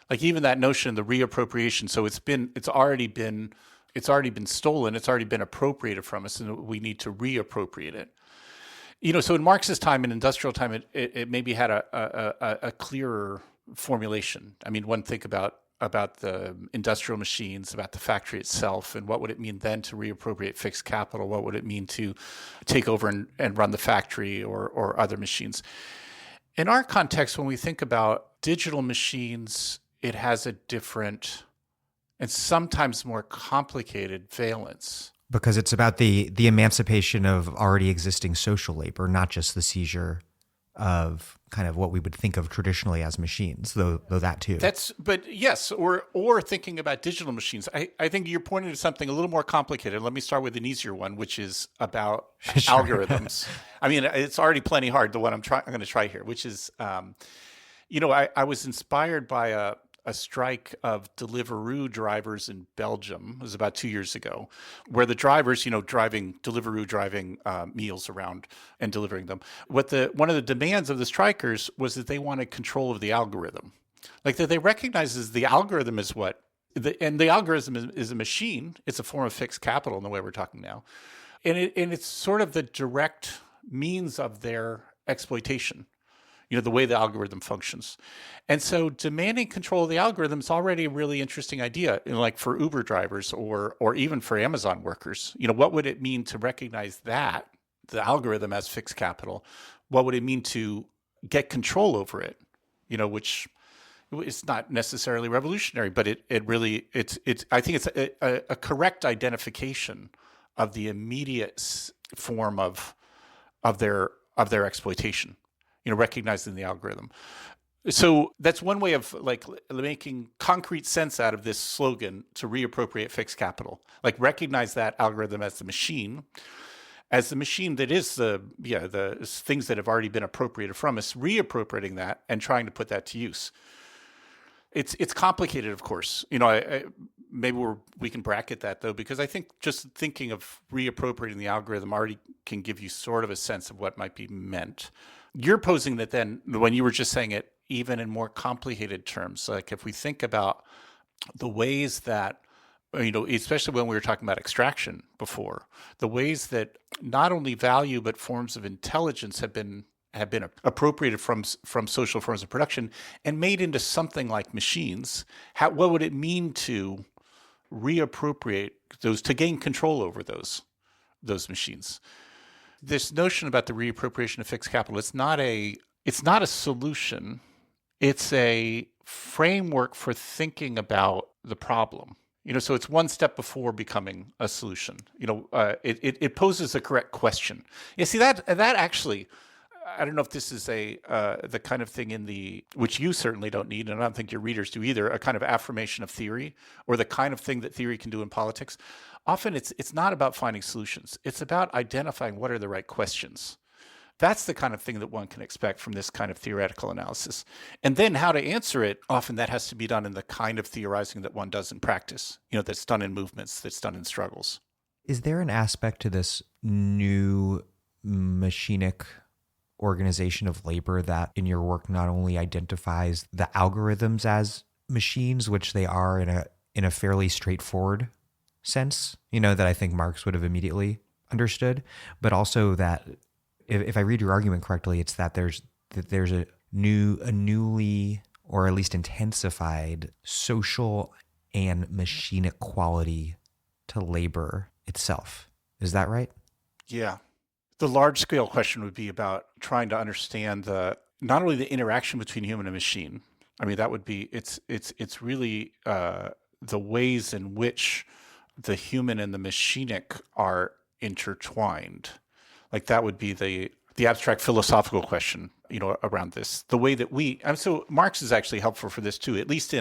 Like even that notion, the reappropriation. So it's already been stolen. It's already been appropriated from us, and we need to reappropriate it. So in Marx's time, in industrial time, it maybe had a clearer formulation. One think about the industrial machines, about the factory itself, and what would it mean then to reappropriate fixed capital? What would it mean to take over and run the factory or other machines? In our context, when we think about digital machines, it has a different and sometimes more complicated valence. Because it's about the emancipation of already existing social labor, not just the seizure of kind of what we would think of traditionally as machines, though that too. But yes, or thinking about digital machines. I think you're pointing to something a little more complicated. Let me start with an easier one, which is about Sure. algorithms. It's already plenty hard, the one I'm going to try here, which is, I was inspired by a strike of Deliveroo drivers in Belgium. It was about 2 years ago, where the drivers, driving meals around and delivering them. One of the demands of the strikers was that they wanted control of the algorithm. Like that they recognize as the algorithm is and the algorithm is a machine. It's a form of fixed capital in the way we're talking now. And it's sort of the direct means of their exploitation. The way the algorithm functions. And so demanding control of the algorithm is already a really interesting idea, like for Uber drivers or even for Amazon workers. What would it mean to recognize that, the algorithm as fixed capital? What would it mean to get control over it? Which It's not necessarily revolutionary, but it's I think it's a correct identification of the immediate form of their exploitation, recognizing the algorithm. So that's one way of like making concrete sense out of this slogan to reappropriate fixed capital, like recognize that algorithm as the machine that is the things that have already been appropriated from us, reappropriating that and trying to put that to use. It's complicated, of course. Maybe we can bracket that though, because I think just thinking of reappropriating the algorithm already can give you sort of a sense of what might be meant. You're posing that then, when you were just saying it, even in more complicated terms, like if we think about the ways that, especially when we were talking about extraction before, the ways that not only value but forms of intelligence have been appropriated from social forms of production and made into something like machines. What would it mean to reappropriate those, to gain control over those machines? This notion about the reappropriation of fixed capital, it's not a solution. It's a framework for thinking about the problem. So it's one step before becoming a solution. It poses a correct question. You see that actually, I don't know if this is the kind of thing which you certainly don't need, and I don't think your readers do either, a kind of affirmation of theory, or the kind of thing that theory can do in politics. Often it's not about finding solutions. It's about identifying what are the right questions. That's the kind of thing that one can expect from this kind of theoretical analysis. And then how to answer it, often that has to be done in the kind of theorizing that one does in practice, that's done in movements, that's done in struggles. Is there an aspect to this new machinic organization of labor that in your work not only identifies the algorithms as machines, which they are in a fairly straightforward sense, that I think Marx would have immediately understood, but also that if I read your argument correctly, it's that there's a newly, or at least intensified, social and machinic quality to labor itself. Is that right? Yeah. The large scale question would be about trying to understand not only the interaction between human and machine. I mean, that would be, it's really the ways in which the human and the machinic are intertwined. Like that would be the abstract philosophical question, around this. The way that so Marx is actually helpful for this too, at least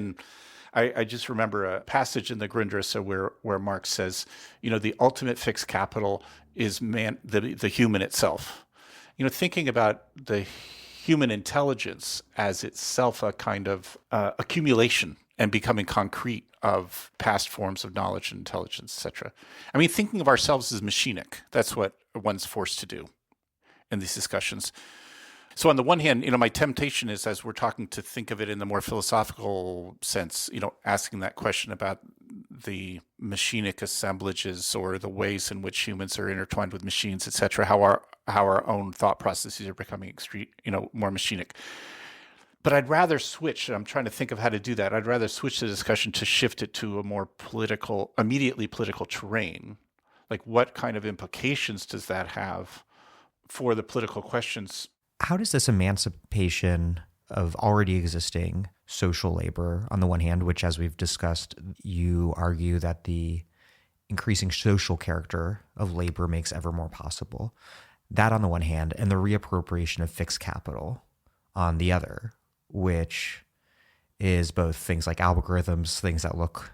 I just remember a passage in the Grundrisse where Marx says, the ultimate fixed capital is the human itself. Thinking about the human intelligence as itself a kind of accumulation and becoming concrete of past forms of knowledge and intelligence, etc. I mean, thinking of ourselves as machinic, that's what one's forced to do in these discussions. So on the one hand, my temptation is, as we're talking, to think of it in the more philosophical sense, asking that question about the machinic assemblages or the ways in which humans are intertwined with machines, etc., how our own thought processes are becoming more machinic. But I'd rather switch, and I'm trying to think of how to do that. I'd rather switch the discussion to shift it to a more immediately political terrain. Like, what kind of implications does that have for the political questions? How does this emancipation of already existing social labor, on the one hand, which, as we've discussed, you argue that the increasing social character of labor makes ever more possible, that on the one hand, and the reappropriation of fixed capital on the other, which is both things like algorithms, things that look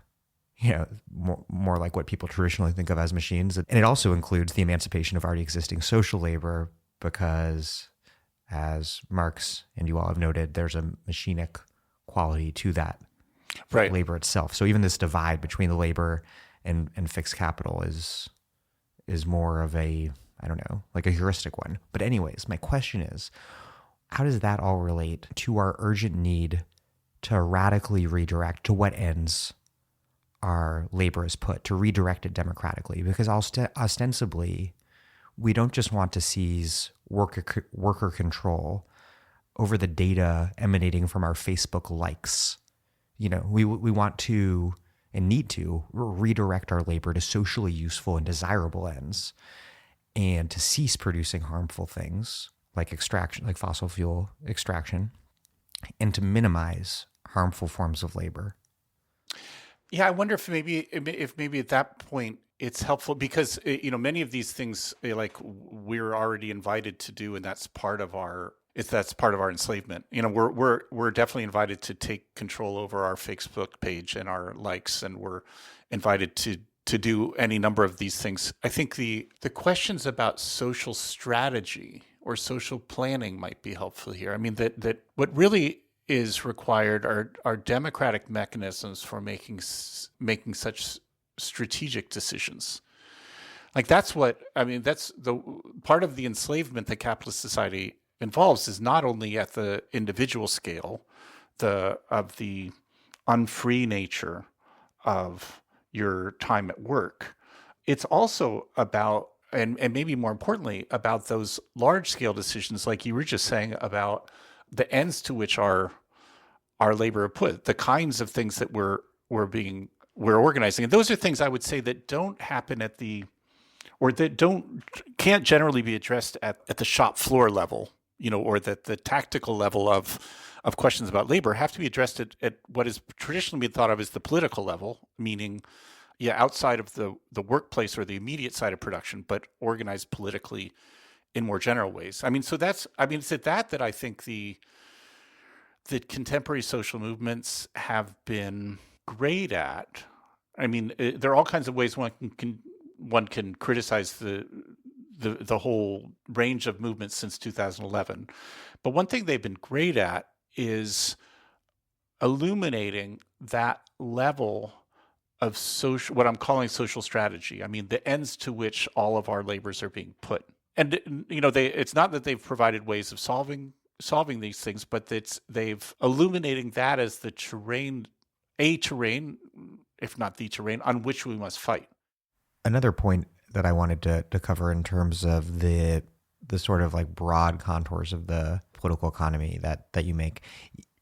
more like what people traditionally think of as machines. And it also includes the emancipation of already existing social labor because, as Marx and you all have noted, there's a machinic quality to that labor itself. So even this divide between the labor and fixed capital is more of a, I don't know, like a heuristic one. But anyways, my question is, how does that all relate to our urgent need to radically redirect to what ends our labor is put, to redirect it democratically? Because ostensibly, we don't just want to seize worker control over the data emanating from our Facebook likes. We want to and need to redirect our labor to socially useful and desirable ends, and to cease producing harmful things like extraction, like fossil fuel extraction, and to minimize harmful forms of labor. Yeah, I wonder if maybe at that point it's helpful because many of these things like we're already invited to do, and that's part of our enslavement. We're definitely invited to take control over our Facebook page and our likes, and we're invited to do any number of these things. I think the questions about social strategy or social planning might be helpful here. I mean that what really is required are democratic mechanisms for making such strategic decisions. Like that's the part of the enslavement that capitalist society involves is not only at the individual scale, of the unfree nature of your time at work. It's also about, and maybe more importantly, about those large scale decisions, like you were just saying, about the ends to which our labor are put, the kinds of things that we're organizing. And those are things I would say that don't happen can't generally be addressed at the shop floor level, or that the tactical level of questions about labor have to be addressed at what is traditionally been thought of as the political level, meaning outside of the workplace or the immediate side of production, but organized politically in more general ways. It's at that I think that contemporary social movements have been great at. There are all kinds of ways one can criticize the whole range of movements since 2011. But one thing they've been great at is illuminating that level of what I'm calling social strategy. The ends to which all of our labors are being put. And it's not that they've provided ways of solving these things, but they've illuminating that as the terrain, if not the terrain, on which we must fight. Another point that I wanted to cover in terms of the sort of like broad contours of the political economy that you make,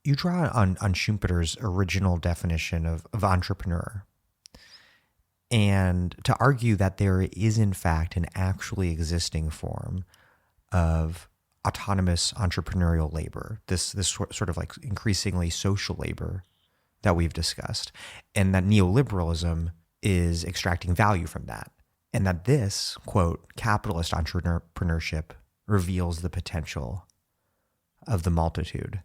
you draw on Schumpeter's original definition of entrepreneur, and to argue that there is in fact an actually existing form of autonomous entrepreneurial labor, this sort of like increasingly social labor that we've discussed, and that neoliberalism is extracting value from that, and that this, quote, capitalist entrepreneurship reveals the potential of the multitude.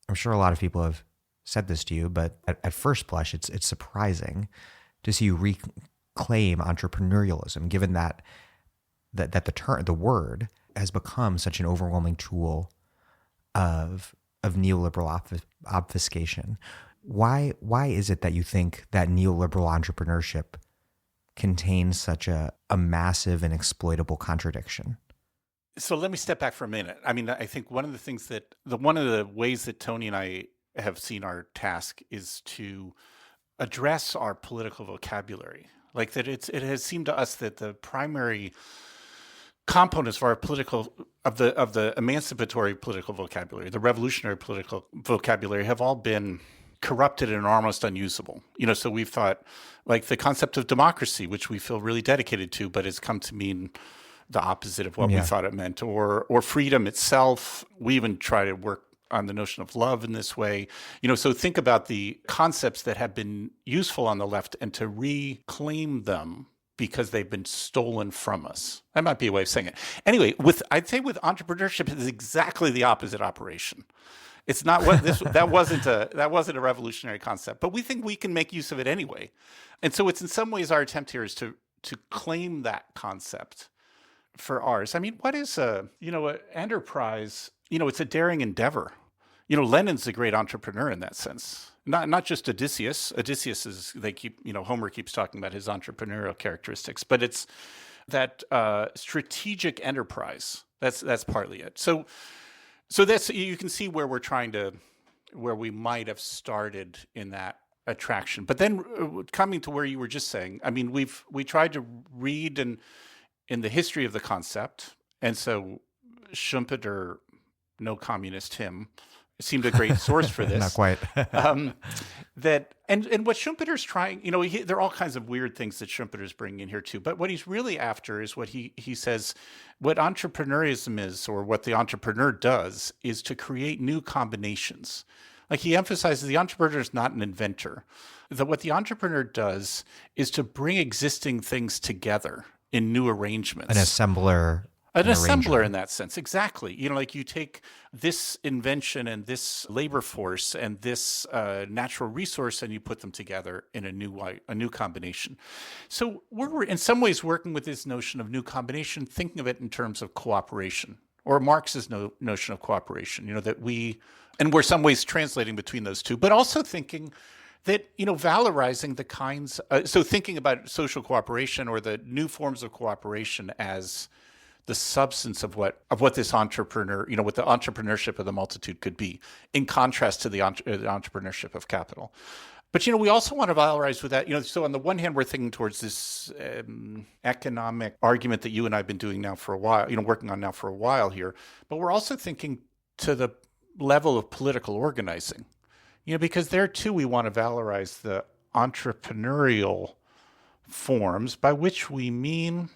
I'm sure a lot of people have said this to you, but at first blush, it's surprising to see you reclaim entrepreneurialism, given that the word has become such an overwhelming tool of neoliberal obfuscation. Why is it that you think that neoliberal entrepreneurship contains such a massive and exploitable contradiction? So let me step back for a minute. I think one of the ways that Tony and I have seen our task is to address our political vocabulary. Like that it has seemed to us that the primary components of our the emancipatory political vocabulary, the revolutionary political vocabulary, have all been corrupted and almost unusable. So we've thought, like, the concept of democracy, which we feel really dedicated to, but has come to mean the opposite of what we thought it meant, or freedom itself. We even try to work on the notion of love in this way. So think about the concepts that have been useful on the left and to reclaim them because they've been stolen from us. That might be a way of saying it. Anyway, I'd say with entrepreneurship, it's exactly the opposite operation. It's not what that wasn't a revolutionary concept, but we think we can make use of it anyway. And so it's in some ways our attempt here is to claim that concept for ours. What is an enterprise? It's a daring endeavor. Lenin's a great entrepreneur in that sense. Not just Odysseus. Odysseus is, Homer keeps talking about his entrepreneurial characteristics, but it's that strategic enterprise. That's partly it. So that's, you can see where where we might have started in that attraction. But then coming to where you were just saying, we tried to read in the history of the concept, and so Schumpeter, no communist him, seemed a great source for this. Not quite. And what Schumpeter's trying, there are all kinds of weird things that Schumpeter's bringing in here too. But what he's really after is what he says, what entrepreneurism is, or what the entrepreneur does, is to create new combinations. Like he emphasizes the entrepreneur is not an inventor. That what the entrepreneur does is to bring existing things together in new arrangements. An assembler. An assembler in that sense, exactly. Like you take this invention and this labor force and this natural resource, and you put them together in a new combination. So we're in some ways working with this notion of new combination, thinking of it in terms of cooperation, or Marx's notion of cooperation. And we're some ways translating between those two, but also thinking that, valorizing the kinds. So thinking about social cooperation or the new forms of cooperation as the substance of what this entrepreneur, what the entrepreneurship of the multitude could be, in contrast to the entrepreneurship of capital. But, we also want to valorize with that, so on the one hand, we're thinking towards this economic argument that you and I have been doing now for a while, working on now for a while here. But we're also thinking to the level of political organizing, because there too, we want to valorize the entrepreneurial forms, by which we mean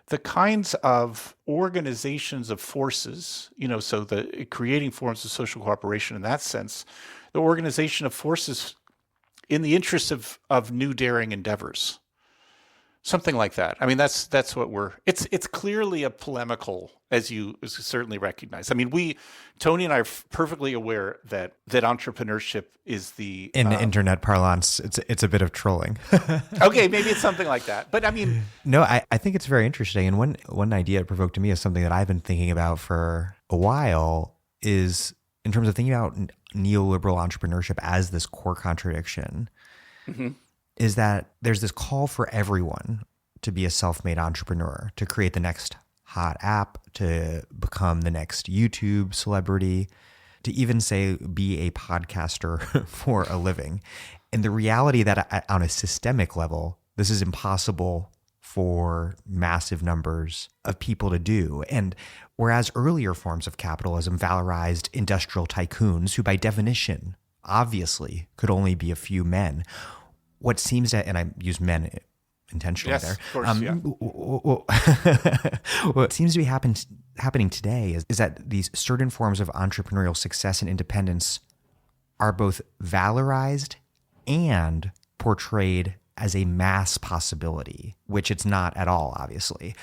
the kinds of organizations of forces, so the creating forms of social cooperation in that sense, the organization of forces in the interest of new daring endeavors, something like that. I mean, that's what it's clearly a polemical, as you certainly recognize. I mean, Tony and I are perfectly aware that entrepreneurship is the... In internet parlance, it's a bit of trolling. Okay, maybe it's something like that. But I mean... No, I think it's very interesting. And one idea it provoked to me is something that I've been thinking about for a while, is in terms of thinking about neoliberal entrepreneurship as this core contradiction, is that there's this call for everyone to be a self-made entrepreneur, to create the next hot app, to become the next YouTube celebrity, to even say be a podcaster for a living. And the reality that on a systemic level, this is impossible for massive numbers of people to do. And whereas earlier forms of capitalism valorized industrial tycoons, who by definition, obviously, could only be a few men, what seems to, and I use men intentionally there. Of course, yeah. What seems to be happening today is that these certain forms of entrepreneurial success and independence are both valorized and portrayed as a mass possibility, which it's not at all, obviously.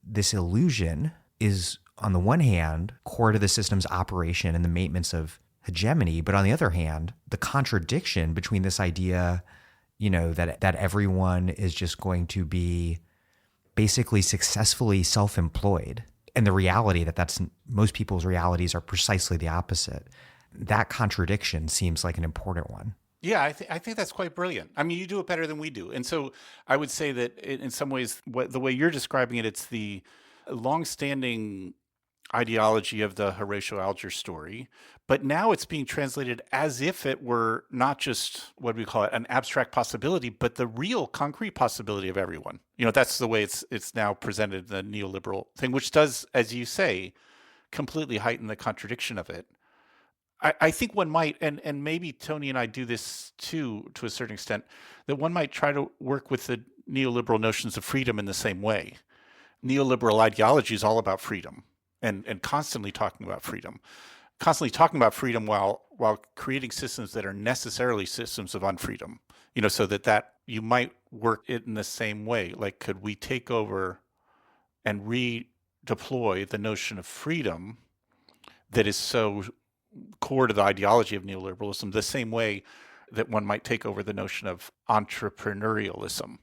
This illusion is, on the one hand, core to the system's operation and the maintenance of hegemony, but on the other hand, the contradiction between this idea, that everyone is just going to be basically successfully self-employed, and the reality that most people's realities are precisely the opposite. That contradiction seems like an important one. Yeah, I think that's quite brilliant. I mean, you do it better than we do. And so I would say that in some ways, the way you're describing it, it's the longstanding ideology of the Horatio Alger story, but now it's being translated as if it were not just, what do we call it, an abstract possibility, but the real concrete possibility of everyone. That's the way it's now presented in the neoliberal thing, which does, as you say, completely heighten the contradiction of it. I think one might, and maybe Tony and I do this too, to a certain extent, that one might try to work with the neoliberal notions of freedom in the same way. Neoliberal ideology is all about freedom and constantly talking about freedom while creating systems that are necessarily systems of unfreedom, so that you might work it in the same way. Like, could we take over and redeploy the notion of freedom that is so core to the ideology of neoliberalism, the same way that one might take over the notion of entrepreneurialism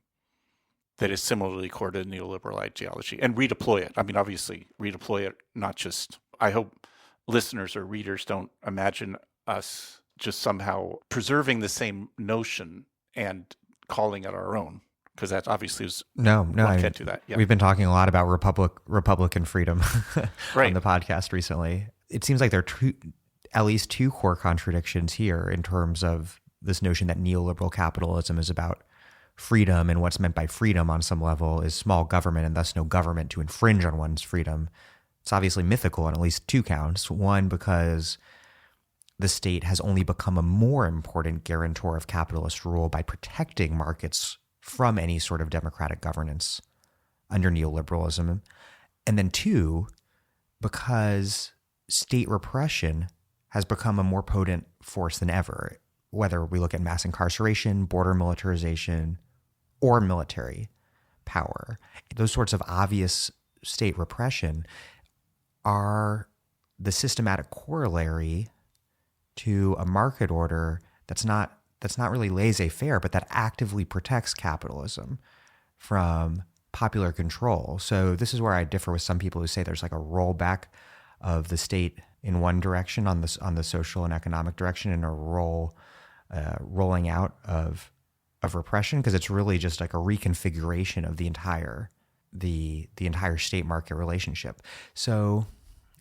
that is similarly core to neoliberal ideology, and redeploy it. I mean, obviously, redeploy it, not just, I hope listeners or readers don't imagine us just somehow preserving the same notion and calling it our own, because that obviously is, one can't do that. Yeah. We've been talking a lot about Republican freedom right. on the podcast recently. It seems like there are at least two core contradictions here in terms of this notion that neoliberal capitalism is about freedom, and what's meant by freedom on some level is small government and thus no government to infringe on one's freedom. It's obviously mythical on at least two counts. One, because the state has only become a more important guarantor of capitalist rule by protecting markets from any sort of democratic governance under neoliberalism. And then two, because state repression has become a more potent force than ever, whether we look at mass incarceration, border militarization, or military power. Those sorts of obvious state repression are the systematic corollary to a market order that's not really laissez-faire, but that actively protects capitalism from popular control. So this is where I differ with some people who say there's like a rollback of the state in one direction on the social and economic direction, and a rolling out of repression, because it's really just like a reconfiguration of the entire state market relationship. So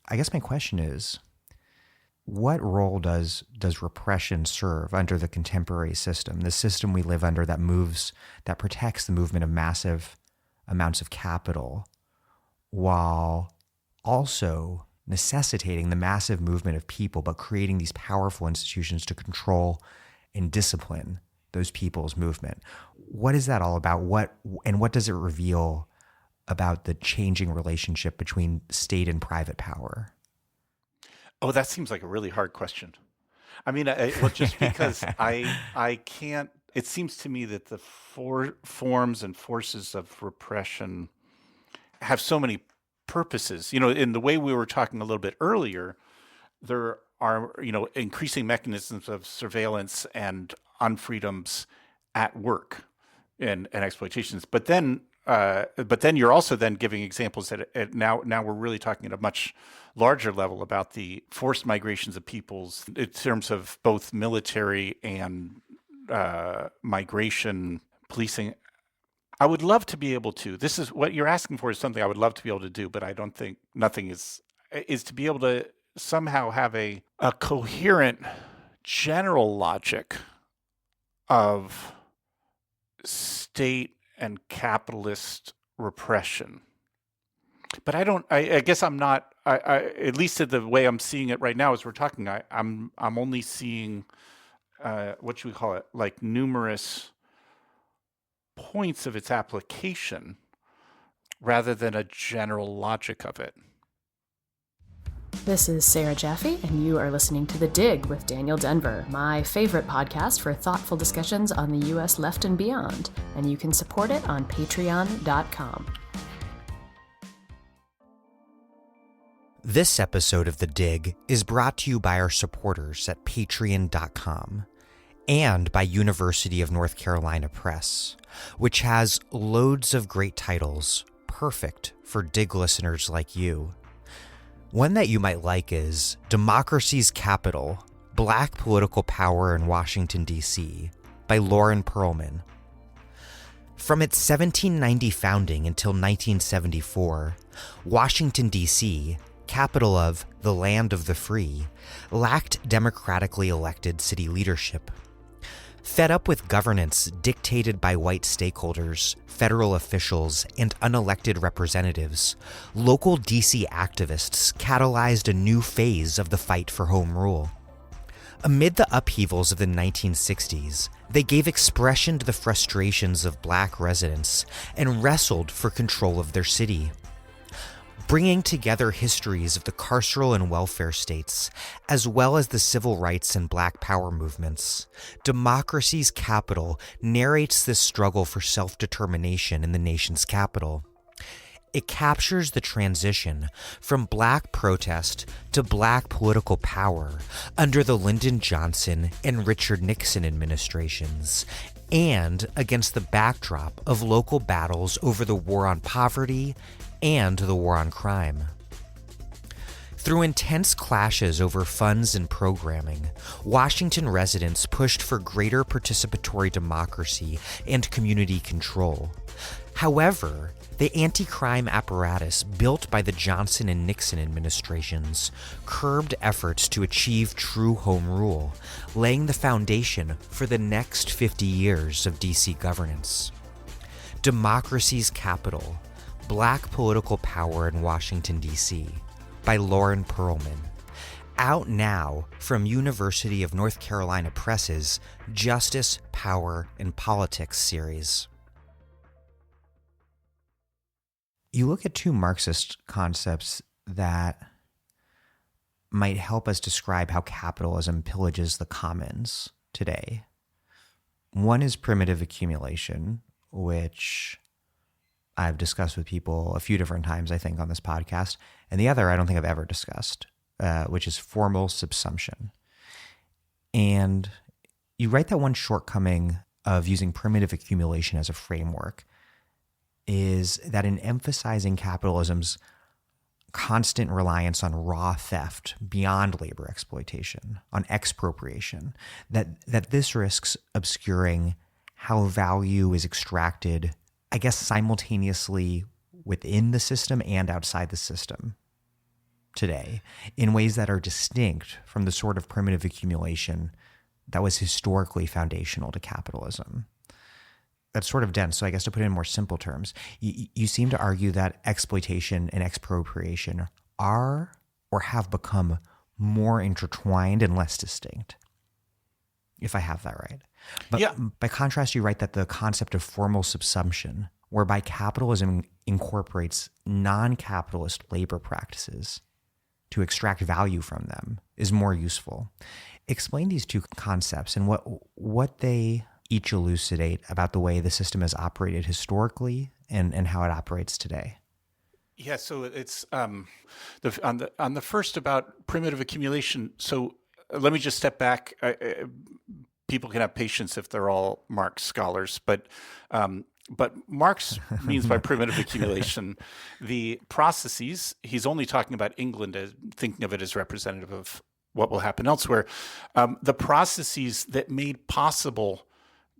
I guess my question is, what role does repression serve under the contemporary system, the system we live under that protects the movement of massive amounts of capital, while also necessitating the massive movement of people, but creating these powerful institutions to control and discipline those people's movement? What is that all about? What does it reveal about the changing relationship between state and private power? Oh, that seems like a really hard question. I mean, well, just because I can't. It seems to me that the forms and forces of repression have so many purposes. In the way we were talking a little bit earlier, there are increasing mechanisms of surveillance and unfreedoms at work and exploitations. But then you're also then giving examples that now we're really talking at a much larger level about the forced migrations of peoples in terms of both military and migration, policing. I would love to be able to. This is what you're asking for, is something I would love to be able to do, but I don't think nothing is to be able to somehow have a coherent general logic of state and capitalist repression. But I guess I'm not. At least the way I'm seeing it right now, as we're talking, I'm only seeing what should we call it? Like numerous points of its application, rather than a general logic of it. This is Sarah Jaffe, and you are listening to The Dig with Daniel Denver, my favorite podcast for thoughtful discussions on the U.S. left and beyond, and you can support it on patreon.com. This episode of The Dig is brought to you by our supporters at patreon.com and by University of North Carolina Press, which has loads of great titles perfect for Dig listeners like you. One that you might like is Democracy's Capital, Black Political Power in Washington, D.C. by Lauren Perlman. From its 1790 founding until 1974, Washington, D.C., capital of the land of the free, lacked democratically elected city leadership. Fed up with governance dictated by white stakeholders, federal officials, and unelected representatives, local DC activists catalyzed a new phase of the fight for home rule. Amid the upheavals of the 1960s, they gave expression to the frustrations of Black residents and wrestled for control of their city. Bringing together histories of the carceral and welfare states, as well as the civil rights and Black power movements, Democracy's Capital narrates this struggle for self-determination in the nation's capital. It captures the transition from Black protest to Black political power under the Lyndon Johnson and Richard Nixon administrations, and against the backdrop of local battles over the war on poverty and the war on crime. Through intense clashes over funds and programming, Washington residents pushed for greater participatory democracy and community control. However, the anti-crime apparatus built by the Johnson and Nixon administrations curbed efforts to achieve true home rule, laying the foundation for the next 50 years of DC governance. Democracy's Capital, Black Political Power in Washington, D.C. by Lauren Perlman. Out now from University of North Carolina Press's Justice, Power, and Politics series. You look at two Marxist concepts that might help us describe how capitalism pillages the commons today. One is primitive accumulation, which I've discussed with people a few different times, I think, on this podcast. And the other I don't think I've ever discussed, which is formal subsumption. And you write that one shortcoming of using primitive accumulation as a framework is that in emphasizing capitalism's constant reliance on raw theft beyond labor exploitation, on expropriation, that this risks obscuring how value is extracted, I guess, simultaneously within the system and outside the system today in ways that are distinct from the sort of primitive accumulation that was historically foundational to capitalism. That's sort of dense. So I guess to put it in more simple terms, you seem to argue that exploitation and expropriation are or have become more intertwined and less distinct, if I have that right. But yeah. By contrast, you write that the concept of formal subsumption, whereby capitalism incorporates non-capitalist labor practices to extract value from them, is more useful. Explain these two concepts and what they each elucidate about the way the system has operated historically and how it operates today. Yeah, so it's on the first about primitive accumulation. So let me just step back. People can have patience if they're all Marx scholars, but Marx means by primitive accumulation the processes. He's only talking about England as thinking of it as representative of what will happen elsewhere. The processes that made possible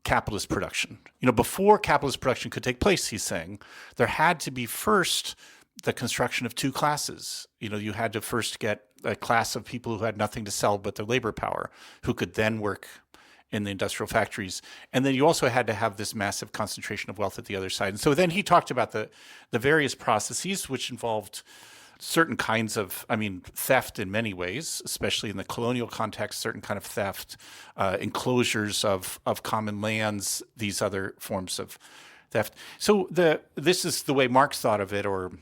capitalist production. Before capitalist production could take place, he's saying, there had to be first the construction of two classes. You had to first get a class of people who had nothing to sell but their labor power, who could then work in the industrial factories. And then you also had to have this massive concentration of wealth at the other side. And so then he talked about the various processes, which involved certain kinds of, theft in many ways, especially in the colonial context, certain kind of theft, enclosures of common lands, these other forms of theft. So this is the way Marx thought of it, or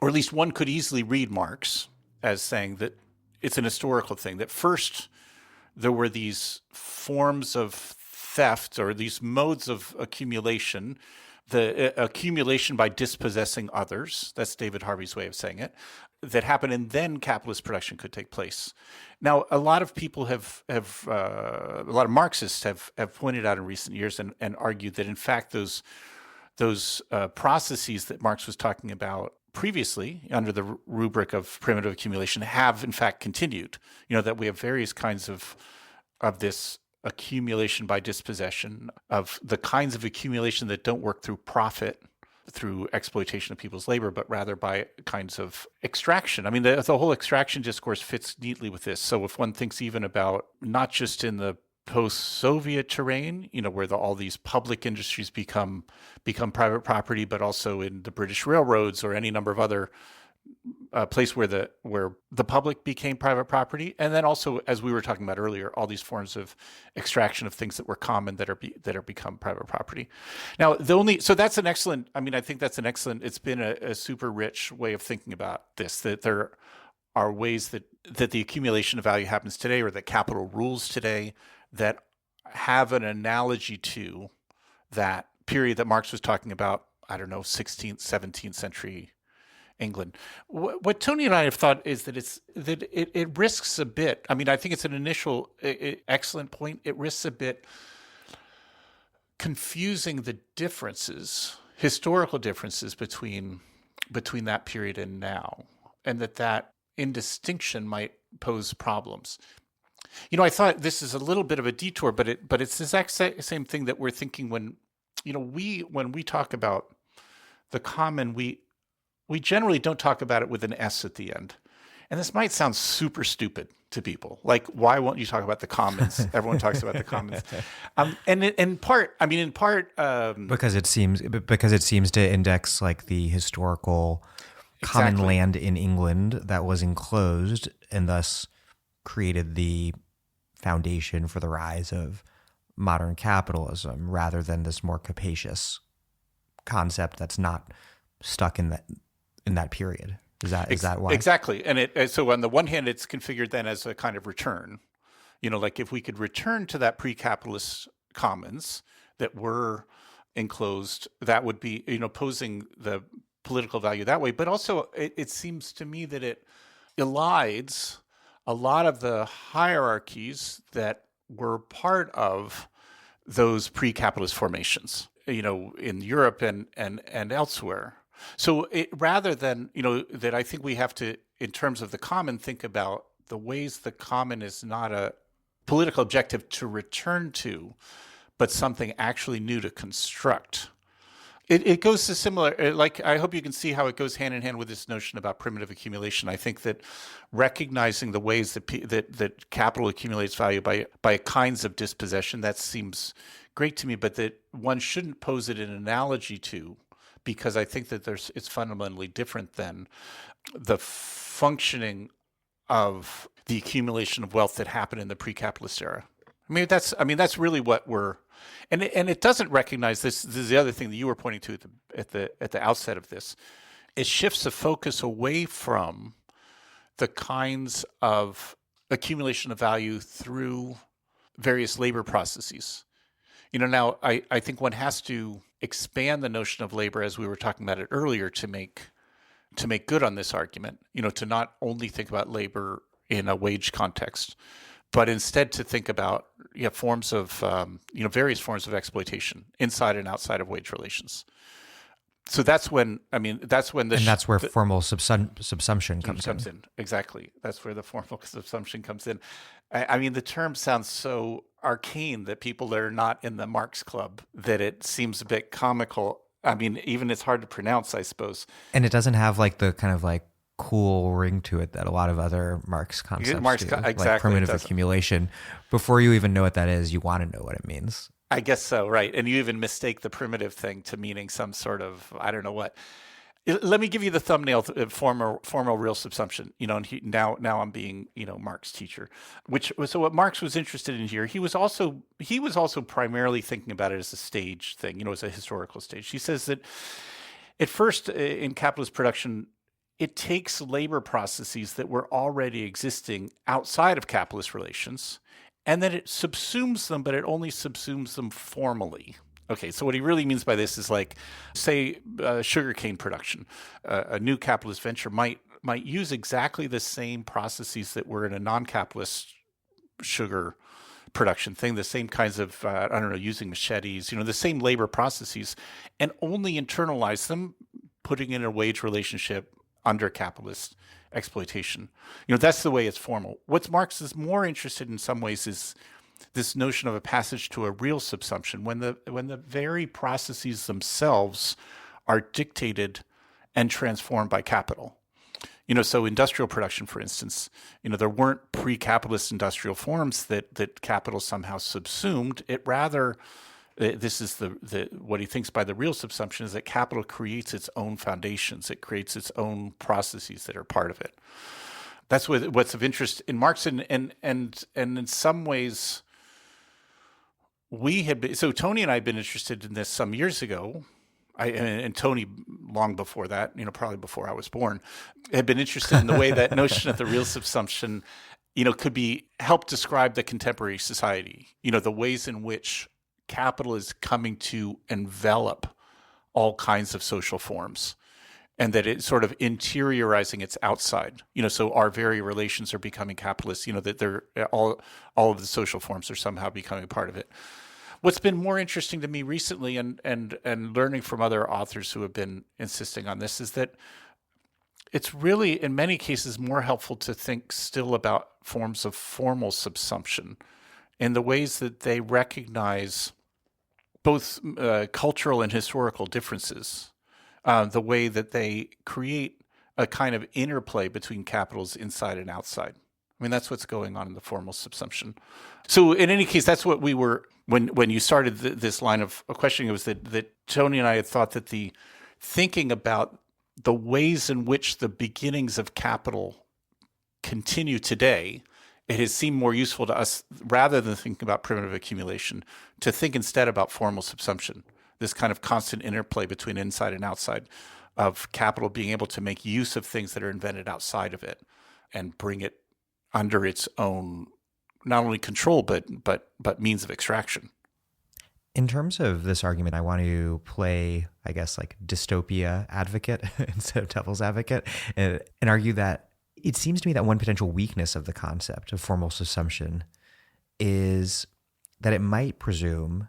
at least one could easily read Marx as saying that it's an historical thing, that first there were these forms of theft or these modes of accumulation, the accumulation by dispossessing others, that's David Harvey's way of saying it, that happened, and then capitalist production could take place. Now, a lot of people a lot of Marxists have pointed out in recent years and argued that in fact those processes that Marx was talking about previously under the rubric of primitive accumulation have in fact continued. That we have various kinds of this accumulation by dispossession, of the kinds of accumulation that don't work through profit, through exploitation of people's labor, but rather by kinds of extraction. The whole extraction discourse fits neatly with this. So if one thinks even about not just in the post-Soviet terrain, where all these public industries become private property, but also in the British railroads or any number of other place where the public became private property, and then also, as we were talking about earlier, all these forms of extraction of things that were common that are become private property. Now, so that's an excellent. I think that's an excellent. It's been a super rich way of thinking about this. That there are ways that the accumulation of value happens today, or that capital rules today, that have an analogy to that period that Marx was talking about. 16th, 17th century England. What Tony and I have thought is that it risks a bit. I think it's an initial excellent point. It risks a bit confusing the differences, historical differences between that period and now, and that indistinction might pose problems. I thought this is a little bit of a detour, but it's the exact same thing that we're thinking when we talk about the common, we generally don't talk about it with an S at the end. And this might sound super stupid to people. Like, why won't you talk about the commons? Everyone talks about the commons. And in part, because it seems to index like the historical common Exactly. land in England that was enclosed and thus created the foundation for the rise of modern capitalism, rather than this more capacious concept that's not stuck in that period. Is that why? Exactly. And so on the one hand, it's configured then as a kind of return. Like if we could return to that pre-capitalist commons that were enclosed, that would be, posing the political value that way. But also, it seems to me that it elides a lot of the hierarchies that were part of those pre-capitalist formations, in Europe and elsewhere. So rather than, that I think we have to, in terms of the common, think about the ways the common is not a political objective to return to, but something actually new to construct. It goes to similar, like, I hope you can see how it goes hand in hand with this notion about primitive accumulation. I think that recognizing the ways that capital accumulates value by kinds of dispossession, that seems great to me, but that one shouldn't pose it in analogy to, because I think that it's fundamentally different than the functioning of the accumulation of wealth that happened in the pre-capitalist era. That's really what we're, and it doesn't recognize this. This is the other thing that you were pointing to at the outset of this. It shifts the focus away from the kinds of accumulation of value through various labor processes. Now I think one has to expand the notion of labor, as we were talking about it earlier, to make good on this argument. To not only think about labor in a wage context, but instead to think about forms of various forms of exploitation inside and outside of wage relations. So that's when that's where formal subsumption comes in. Exactly, that's where the formal subsumption comes in. The term sounds so arcane that people that are not in the Marx Club, that it seems a bit comical. Even it's hard to pronounce, I suppose. And it doesn't have like the kind of like cool ring to it that a lot of other Marx concepts do, exactly, like primitive accumulation. Before you even know what that is, you want to know what it means. I guess so, right. And you even mistake the primitive thing to meaning some sort of, I don't know what. Let me give you the thumbnail, formal real subsumption. And now I'm being, Marx teacher. So what Marx was interested in here, he was also primarily thinking about it as a stage thing, as a historical stage. He says that at first in capitalist production, it takes labor processes that were already existing outside of capitalist relations, and then it subsumes them, but it only subsumes them formally. Okay, so what he really means by this is, like, say, sugarcane production. A new capitalist venture might use exactly the same processes that were in a non-capitalist sugar production thing, the same kinds of, using machetes, the same labor processes, and only internalize them, putting in a wage relationship under capitalist exploitation. That's the way it's formal. What Marx is more interested in some ways is this notion of a passage to a real subsumption, when the very processes themselves are dictated and transformed by capital. So industrial production, for instance, there weren't pre-capitalist industrial forms that capital somehow subsumed. It rather, this is what he thinks by the real subsumption, is that capital creates its own foundations. It creates its own processes that are part of it. That's what's of interest in Marx, and in some ways, so Tony and I had been interested in this some years ago. And Tony, long before that, probably before I was born, had been interested in the way that notion of the real subsumption, could help describe the contemporary society. The ways in which capital is coming to envelop all kinds of social forms, and that it's sort of interiorizing its outside. So our very relations are becoming capitalist. That they're all of the social forms are somehow becoming a part of it. What's been more interesting to me recently, and learning from other authors who have been insisting on this, is that it's really, in many cases, more helpful to think still about forms of formal subsumption in the ways that they recognize both cultural and historical differences, the way that they create a kind of interplay between capitals inside and outside. That's what's going on in the formal subsumption. So in any case, that's what we were, when you started this line of questioning, it was that Tony and I had thought that the thinking about the ways in which the beginnings of capital continue today, it has seemed more useful to us, rather than thinking about primitive accumulation, to think instead about formal subsumption, this kind of constant interplay between inside and outside of capital being able to make use of things that are invented outside of it and bring it under its own not only control but means of extraction. In terms of this argument, I want to play, I guess, like dystopia advocate instead of devil's advocate, and argue that it seems to me that one potential weakness of the concept of formal subsumption is that it might presume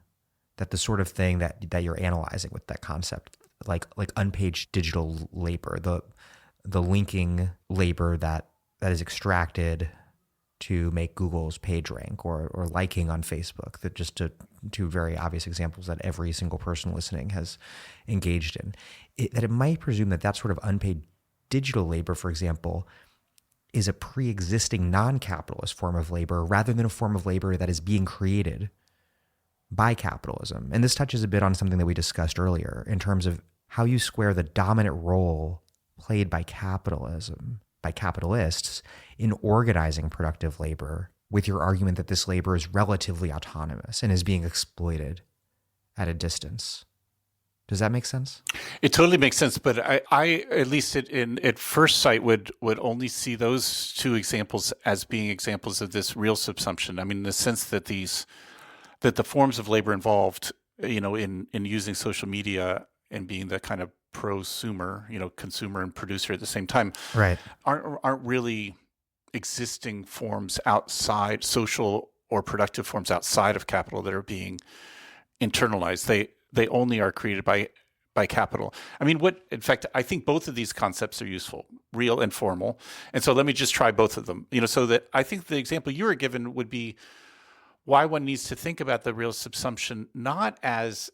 that the sort of thing that you're analyzing with that concept, like unpaid digital labor, the linking labor that is extracted to make Google's page rank, or liking on Facebook, that just two very obvious examples that every single person listening has engaged in, that it might presume that sort of unpaid digital labor, for example, is a pre-existing non-capitalist form of labor rather than a form of labor that is being created by capitalism. And this touches a bit on something that we discussed earlier in terms of how you square the dominant role played by capitalism, by capitalists, in organizing productive labor with your argument that this labor is relatively autonomous and is being exploited at a distance. Does that make sense? It totally makes sense, but I at least at first sight would only see those two examples as being examples of this real subsumption. I mean, in the sense that the forms of labor involved, in using social media and being the kind of prosumer, consumer and producer at the same time, right, aren't really existing forms outside, social or productive forms outside of capital that are being internalized. They only are created by capital. I mean, in fact, I think both of these concepts are useful, real and formal. And so let me just try both of them. So that I think the example you were given would be why one needs to think about the real subsumption not as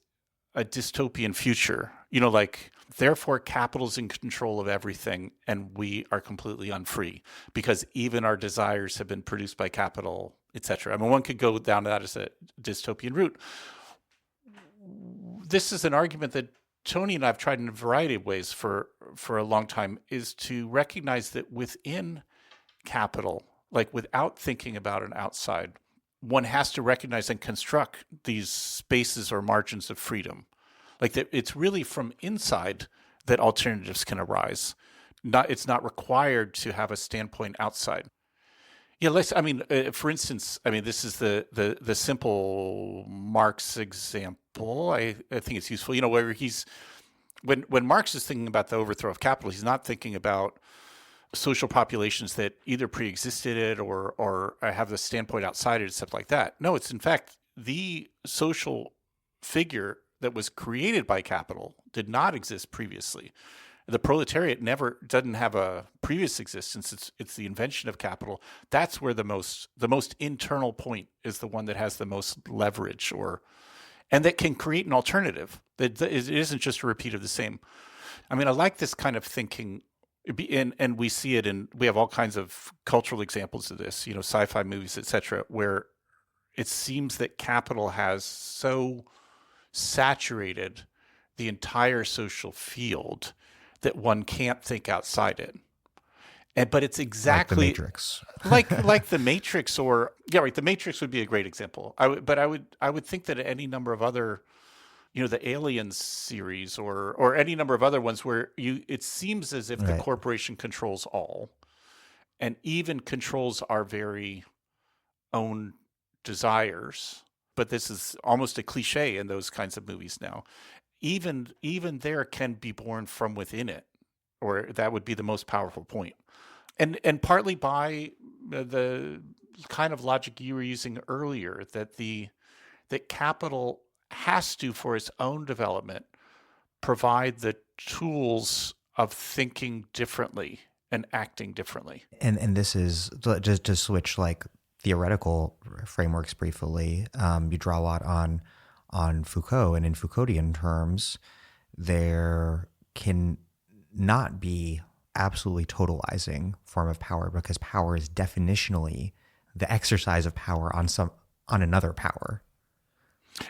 a dystopian future, like therefore capital's in control of everything and we are completely unfree because even our desires have been produced by capital, etc. I mean, one could go down that as a dystopian route. This is an argument that Tony and I have tried in a variety of ways for a long time, is to recognize that within capital, like without thinking about an outside, one has to recognize and construct these spaces or margins of freedom. Like that, it's really from inside that alternatives can arise. It's not required to have a standpoint outside. Yeah, for instance, this is the simple Marx example. I think it's useful, where when Marx is thinking about the overthrow of capital, he's not thinking about social populations that either pre-existed it or have the standpoint outside it, stuff like that. No, it's in fact the social figure that was created by capital did not exist previously. The proletariat doesn't have a previous existence. It's the invention of capital. That's where the most internal point is, the one that has the most leverage, and that can create an alternative. That it isn't just a repeat of the same. I mean, I like this kind of thinking, and we see it we have all kinds of cultural examples of this, sci-fi movies, etc., where it seems that capital has so saturated the entire social field that one can't think outside it. But it's exactly like the Matrix. like the Matrix, the Matrix would be a great example. I would think that any number of other, the Aliens series or any number of other ones where it seems as if the corporation controls all, and even controls our very own desires. But this is almost a cliche in those kinds of movies now. Even there can be born from within it, or that would be the most powerful point. And partly by the kind of logic you were using earlier, that capital has to, for its own development, provide the tools of thinking differently and acting differently. And this is just to switch like theoretical frameworks briefly. You draw a lot on Foucault, and in Foucauldian terms, there can not be absolutely totalizing form of power, because power is definitionally the exercise of power on another power.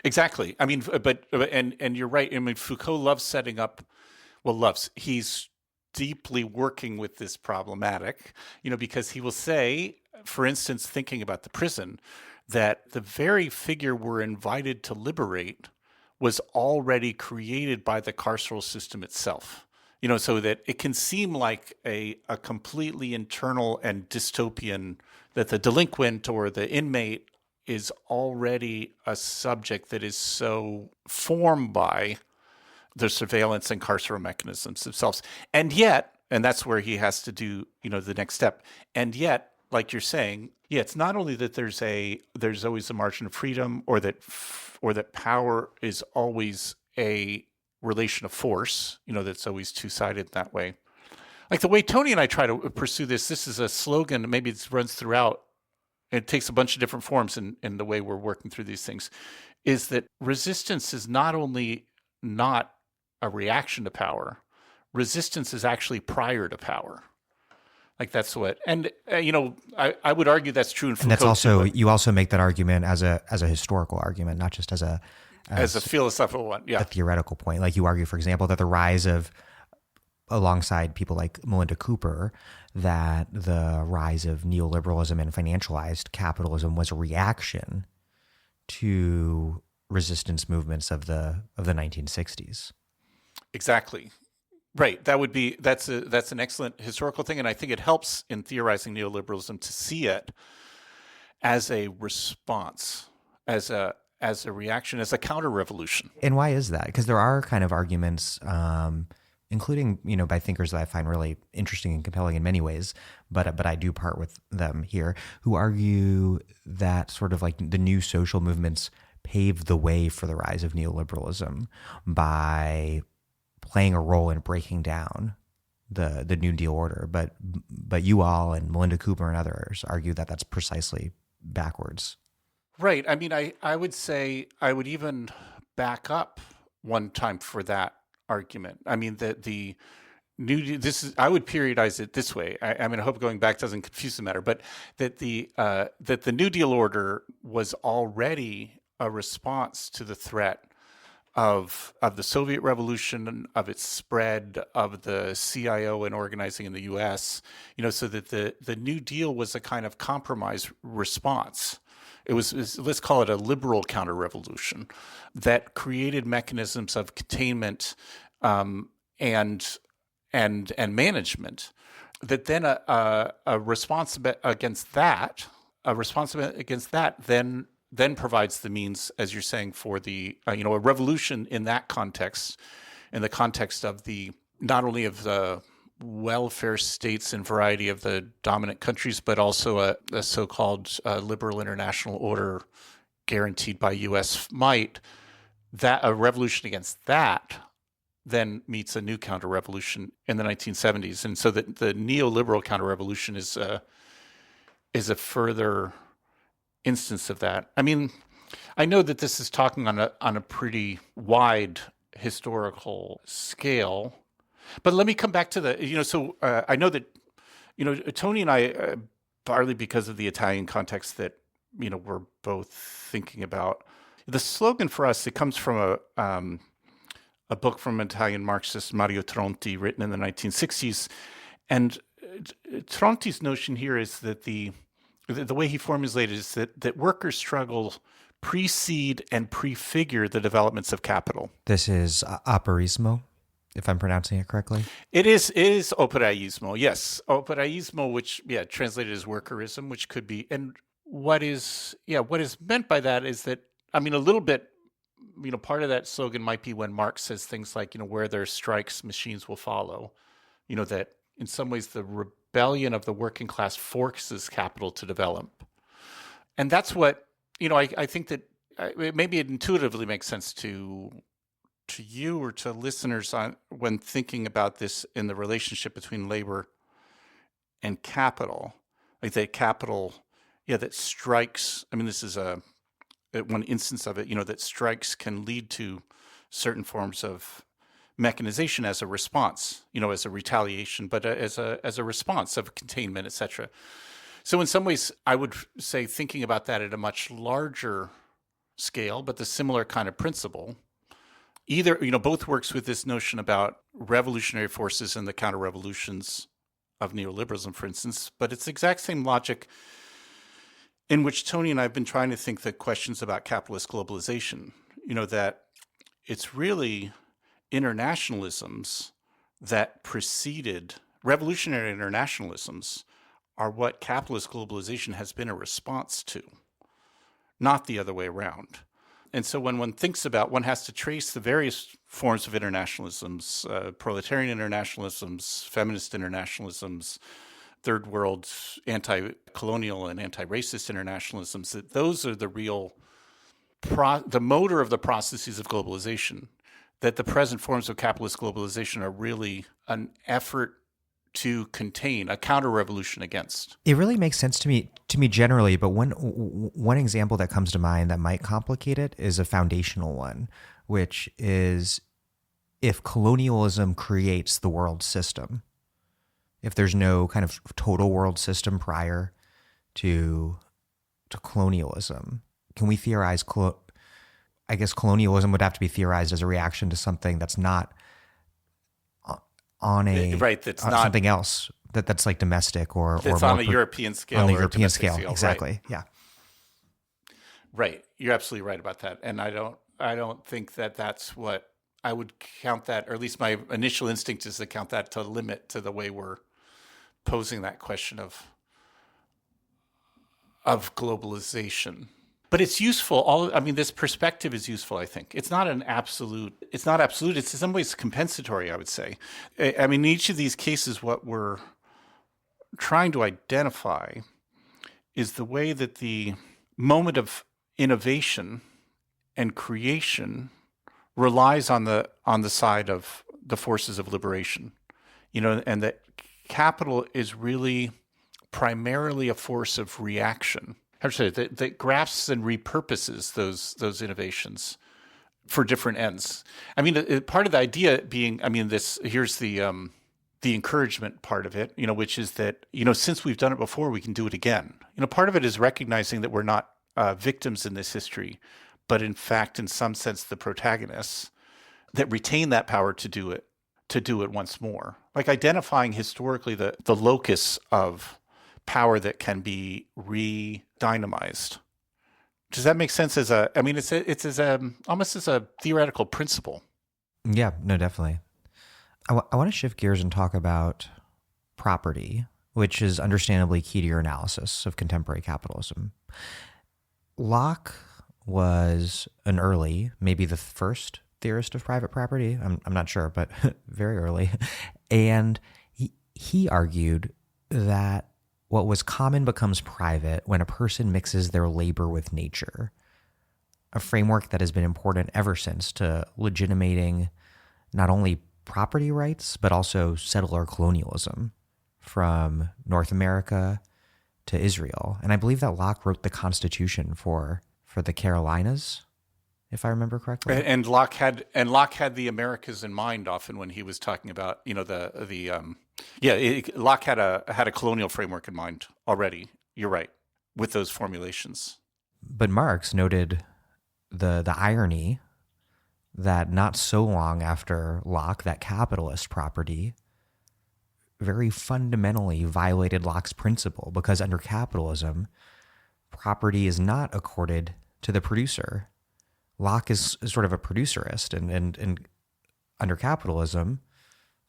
Exactly. I mean, and you're right. I mean, Foucault loves setting up. He's deeply working with this problematic, because he will say, for instance, thinking about the prison, that the very figure we're invited to liberate was already created by the carceral system itself. So that it can seem like a completely internal and dystopian, that the delinquent or the inmate is already a subject that is so formed by the surveillance and carceral mechanisms themselves. And yet, and that's where he has to do, the next step. And yet, like you're saying, yeah, it's not only that there's always a margin of freedom, or that power is always a relation of force, that's always two-sided that way. Like the way Tony and I try to pursue this is a slogan, maybe it runs throughout. It takes a bunch of different forms in the way we're working through these things, is that resistance is not only not a reaction to power, resistance is actually prior to power. Like that's what, and I would argue that's true in Foucault. And that's also, you also make that argument as a historical argument, not just as a philosophical one, yeah. A theoretical point. Like you argue, for example, that the rise of, alongside people like Melinda Cooper, that the rise of neoliberalism and financialized capitalism was a reaction to resistance movements of the 1960s. Exactly. Right. That's an excellent historical thing. And I think it helps in theorizing neoliberalism to see it as a response, as a reaction, as a counter-revolution. And why is that? Because there are kind of arguments, including, by thinkers that I find really interesting and compelling in many ways, but I do part with them here, who argue that sort of like the new social movements paved the way for the rise of neoliberalism by playing a role in breaking down the New Deal order. But you all and Melinda Cooper and others argue that that's precisely backwards. Right. I mean, I would say I would even back up one time for that argument. I mean, that the New I would periodize it this way. I mean, I hope going back doesn't confuse the matter, but that the New Deal order was already a response to the threat of the Soviet Revolution, of its spread, of the CIO and organizing in the U.S. So that the New Deal was a kind of compromise response. It was, let's call it a liberal counter-revolution that created mechanisms of containment and management. That then a response against that then provides the means, as you're saying, for the a revolution in that context, in the context of the not only of the welfare states and variety of the dominant countries, but also a so-called liberal international order guaranteed by U.S. might. That a revolution against that then meets a new counter-revolution in the 1970s, and so that the neoliberal counter-revolution is a further instance of that. I mean, I know that this is talking on a pretty wide historical scale, but let me come back to the, so I know that, Tony and I, partly because of the Italian context that, we're both thinking about, the slogan for us, it comes from a book from Italian Marxist Mario Tronti written in the 1960s. And Tronti's notion here is that the way he formulated is that workers' struggle precede and prefigure the developments of capital. This is operaismo, if I'm pronouncing it correctly. It is operaismo, yes. Operaismo, which, translated as workerism, which could be, and what is meant by that is that, I mean, a little bit, part of that slogan might be when Marx says things like, where there are strikes, machines will follow, that in some ways the rebellion of the working class forces capital to develop. And that's what, I think that maybe it intuitively makes sense to you or to listeners when thinking about this in the relationship between labor and capital, like that capital, that strikes, I mean, this is one instance of it, that strikes can lead to certain forms of mechanization as a response, as a retaliation, but as a response of containment, etc. So in some ways, I would say thinking about that at a much larger scale, but the similar kind of principle, either, both works with this notion about revolutionary forces and the counter-revolutions of neoliberalism, for instance, but it's the exact same logic in which Tony and I have been trying to think the questions about capitalist globalization, that it's really internationalisms that preceded revolutionary internationalisms are what capitalist globalization has been a response to, not the other way around. And so when one thinks about, one has to trace the various forms of internationalisms, proletarian internationalisms, feminist internationalisms, third world anti-colonial and anti-racist internationalisms, that those are the real, the motor of the processes of globalization, that the present forms of capitalist globalization are really an effort to contain, a counter-revolution against. It really makes sense to me generally, but one example that comes to mind that might complicate it is a foundational one, which is if colonialism creates the world system, if there's no kind of total world system prior to colonialism, can we theorize? I guess colonialism would have to be theorized as a reaction to something that's not on a that's on not something else that's like domestic or on a European scale. On the or European scale, right. exactly. Yeah. Right. You're absolutely right about that. And I don't think that that's what I would count that, or at least my initial instinct is to count that to limit to the way we're posing that question of globalization. But it's useful. This perspective is useful, I think. It's not absolute. It's in some ways compensatory, I would say. I mean, in each of these cases, what we're trying to identify is the way that the moment of innovation and creation relies on the side of the forces of liberation, and that capital is really primarily a force of reaction. How to say it, that grasps and repurposes those innovations for different ends. I mean, part of the idea being, here's the encouragement part of it, which is that, since we've done it before, we can do it again. Part of it is recognizing that we're not victims in this history, but in fact, in some sense, the protagonists that retain that power to do it once more. Like identifying historically the locus of power that can be re-dynamized. Does that make sense? It's almost as a theoretical principle. Yeah, no, definitely. I want to shift gears and talk about property, which is understandably key to your analysis of contemporary capitalism. Locke was an early, maybe the first theorist of private property. I'm not sure, but very early. And he argued that what was common becomes private when a person mixes their labor with nature, a framework that has been important ever since to legitimating not only property rights, but also settler colonialism from North America to Israel. And I believe that Locke wrote the Constitution for the Carolinas, if I remember correctly. And Locke had the Americas in mind often when he was talking about, Locke had a colonial framework in mind already. You're right, with those formulations. But Marx noted the irony that not so long after Locke, that capitalist property very fundamentally violated Locke's principle, because under capitalism, property is not accorded to the producer. Locke is sort of a producerist, and under capitalism,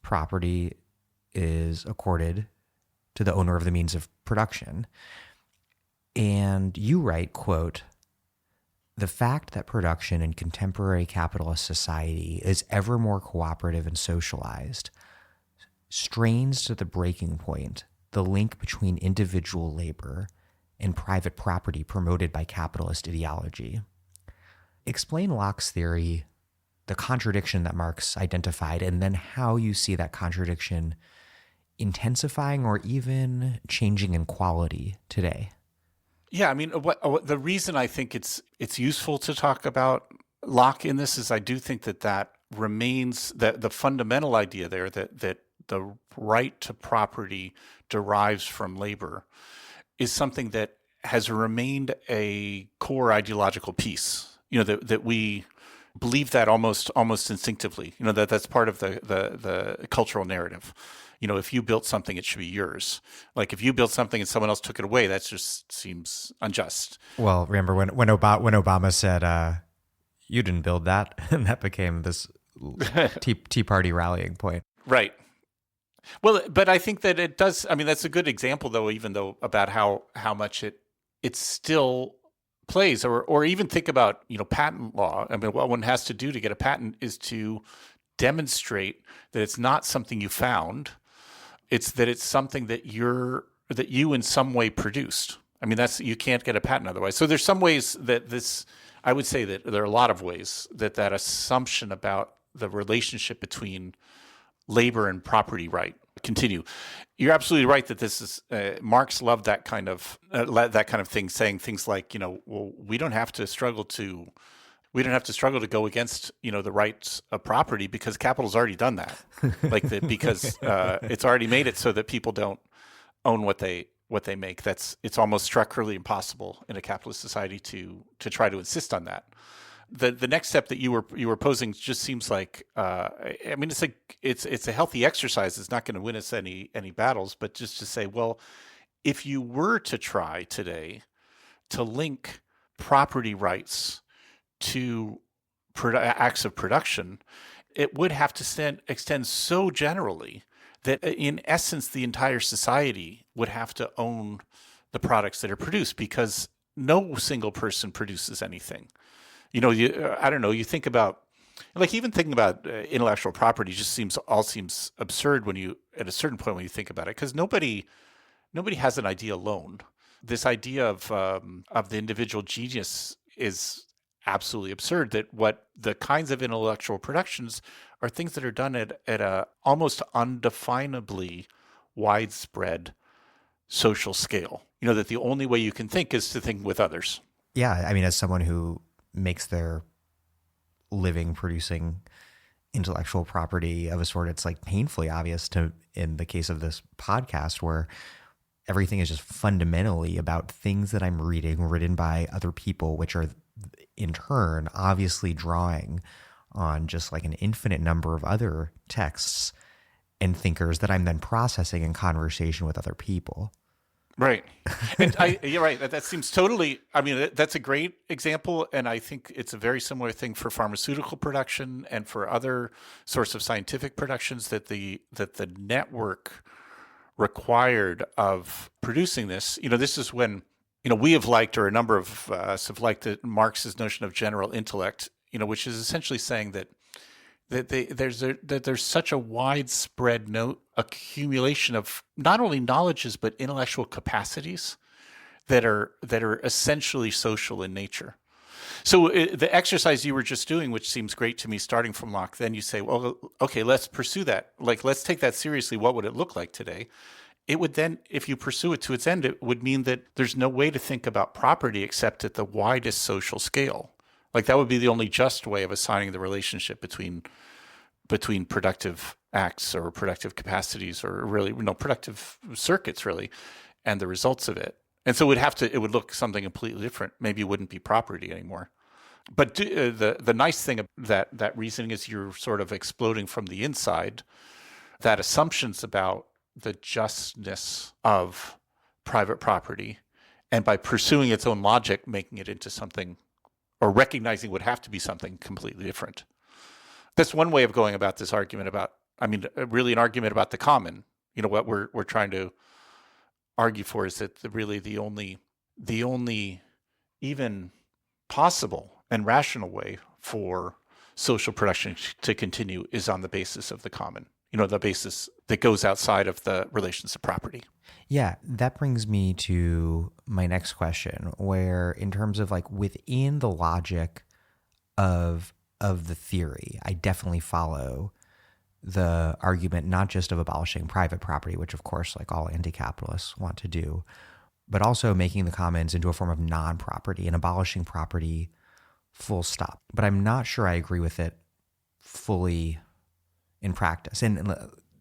property is accorded to the owner of the means of production. And you write, quote, "The fact that production in contemporary capitalist society is ever more cooperative and socialized strains to the breaking point the link between individual labor and private property promoted by capitalist ideology." Explain Locke's theory, the contradiction that Marx identified, and then how you see that contradiction intensifying or even changing in quality today. Yeah, the reason I think it's useful to talk about Locke in this is I do think that remains the fundamental idea there that the right to property derives from labor is something that has remained a core ideological piece. That we believe that almost instinctively. That's part of the cultural narrative. If you built something, it should be yours. Like if you built something and someone else took it away, that just seems unjust. Well, remember when Obama said, "You didn't build that," and that became this Tea Party rallying point. Right. Well, but I think that it does. I mean, that's a good example, though, even though about how much it still plays, or even think about patent law. I mean, what one has to do to get a patent is to demonstrate that it's not something you found; it's something that you in some way produced. I mean, you can't get a patent otherwise. So there's some ways that this. I would say that there are a lot of ways that assumption about the relationship between labor and property right continue. You're absolutely right that this is Marx loved that kind of thing, saying things like, well, we don't have to struggle to go against the rights of property because capital's already done that, because it's already made it so that people don't own what they make. It's almost structurally impossible in a capitalist society to try to insist on that. The next step that you were posing just seems like I mean, it's a healthy exercise. It's not going to win us any battles, but just to say, well, if you were to try today to link property rights to acts of production, it would have to extend so generally that in essence the entire society would have to own the products that are produced, because no single person produces anything. I don't know, you think about, even thinking about intellectual property just seems absurd when you, at a certain point when you think about it, because nobody has an idea alone. This idea of the individual genius is absolutely absurd, that what the kinds of intellectual productions are things that are done at a almost undefinably widespread social scale. That the only way you can think is to think with others. Yeah, I mean, as someone who makes their living producing intellectual property of a sort, it's like painfully obvious to, in the case of this podcast, where everything is just fundamentally about things that I'm reading written by other people, which are in turn obviously drawing on just like an infinite number of other texts and thinkers that I'm then processing in conversation with other people. Right. And you're right. That seems totally, I mean, that's a great example. And I think it's a very similar thing for pharmaceutical production and for other sorts of scientific productions, that the network required of producing this, this is when, we have liked, or a number of us have liked, Marx's notion of general intellect, which is essentially saying that there's such a widespread accumulation of not only knowledges but intellectual capacities that are essentially social in nature. So the exercise you were just doing, which seems great to me, starting from Locke, then you say, well, okay, let's pursue that. Let's take that seriously. What would it look like today? It would then, if you pursue it to its end, it would mean that there's no way to think about property except at the widest social scale. That would be the only just way of assigning the relationship between productive acts or productive capacities, or really productive circuits, really, and the results of it. And so it would look something completely different. Maybe it wouldn't be property anymore. But the nice thing of that reasoning is you're sort of exploding from the inside, that assumptions about the justness of private property, and by pursuing its own logic, making it into something, or recognizing would have to be something completely different. That's one way of going about this argument about, really an argument about the common. What we're trying to argue for is that really the only even possible and rational way for social production to continue is on the basis of the common, the basis that goes outside of the relations of property. Yeah, that brings me to my next question, where in terms of within the logic of the theory, I definitely follow the argument not just of abolishing private property, which of course all anti-capitalists want to do, but also making the commons into a form of non-property and abolishing property full stop. But I'm not sure I agree with it fully in practice. And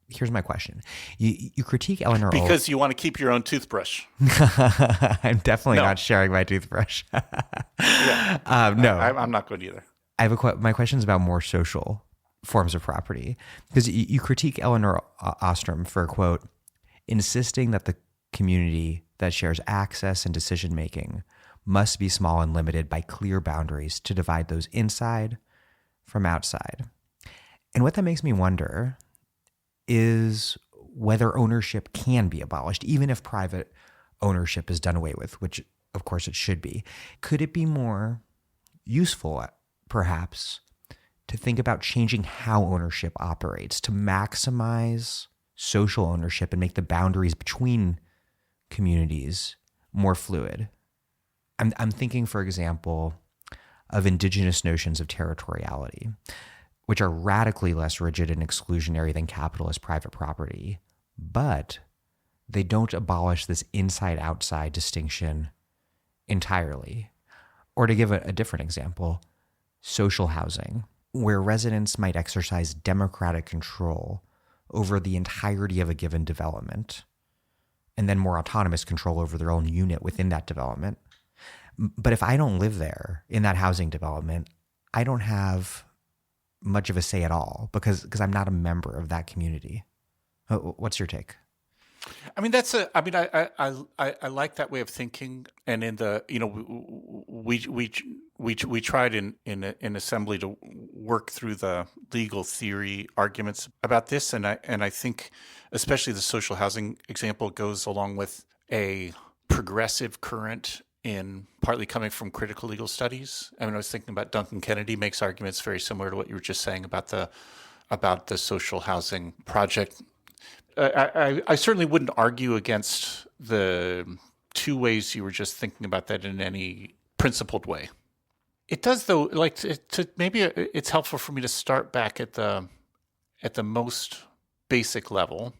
here's my question. You critique Eleanor because you want to keep your own toothbrush. I'm definitely not sharing my toothbrush. Yeah. No. I'm not going either. I have my question is about more social forms of property, because you critique Eleanor Ostrom for, quote, insisting that the community that shares access and decision-making must be small and limited by clear boundaries to divide those inside from outside. And what that makes me wonder is whether ownership can be abolished, even if private ownership is done away with, which of course it should be. Could it be more useful, perhaps, to think about changing how ownership operates, to maximize social ownership and make the boundaries between communities more fluid? I'm thinking, for example, of indigenous notions of territoriality, which are radically less rigid and exclusionary than capitalist private property, but they don't abolish this inside-outside distinction entirely. Or to give a different example, social housing, where residents might exercise democratic control over the entirety of a given development, and then more autonomous control over their own unit within that development. But if I don't live there in that housing development, I don't have much of a say at all because I'm not a member of that community. What's your take? I mean, I like that way of thinking. And in the, we tried in Assembly to work through the legal theory arguments about this. And I think especially the social housing example goes along with a progressive current in partly coming from critical legal studies. I mean, I was thinking about Duncan Kennedy makes arguments very similar to what you were just saying about the social housing project. I certainly wouldn't argue against the two ways you were just thinking about that in any principled way. It does, though, maybe it's helpful for me to start back at the most basic level.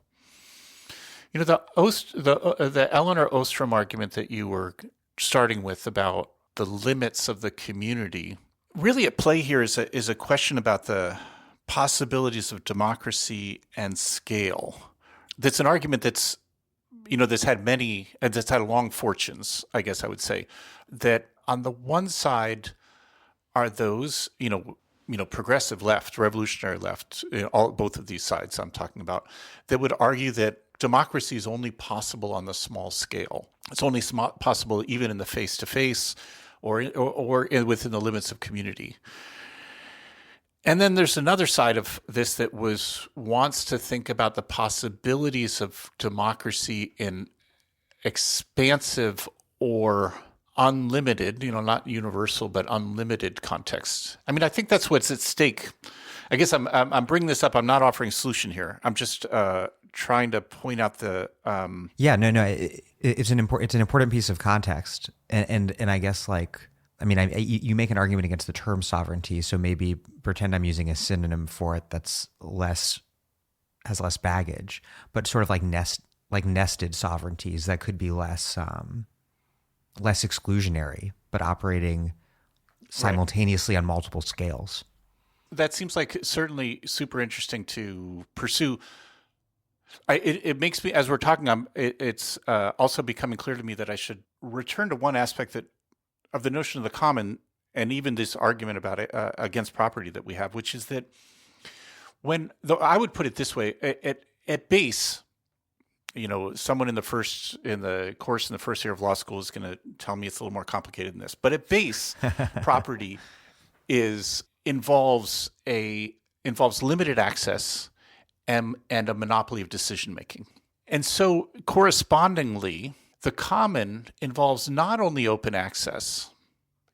The Eleanor Ostrom argument that you were starting with about the limits of the community, really at play here is a question about the possibilities of democracy and scale. That's an argument that's had long fortunes, I guess I would say. That on the one side are those, progressive left, revolutionary left, both of these sides I'm talking about, that would argue that democracy is only possible on the small scale. It's only possible even in the face-to-face or within the limits of community. And then there's another side of this that wants to think about the possibilities of democracy in expansive or unlimited, not universal, but unlimited contexts. I mean, I think that's what's at stake. I guess I'm bringing this up. I'm not offering a solution here. I'm just trying to point out the. It's an important piece of context, and I guess you make an argument against the term sovereignty, so maybe pretend I'm using a synonym for it that's has less baggage, but sort of like nested sovereignties that could be less exclusionary, but operating simultaneously on multiple scales. That seems like certainly super interesting to pursue. It makes me, as we're talking, it's also becoming clear to me that I should return to one aspect of the notion of the common, and even this argument about it against property that we have, which is that I would put it this way: at base, someone in the first year of law school is going to tell me it's a little more complicated than this. But at base, property involves limited access and a monopoly of decision making. And so correspondingly, the common involves not only open access,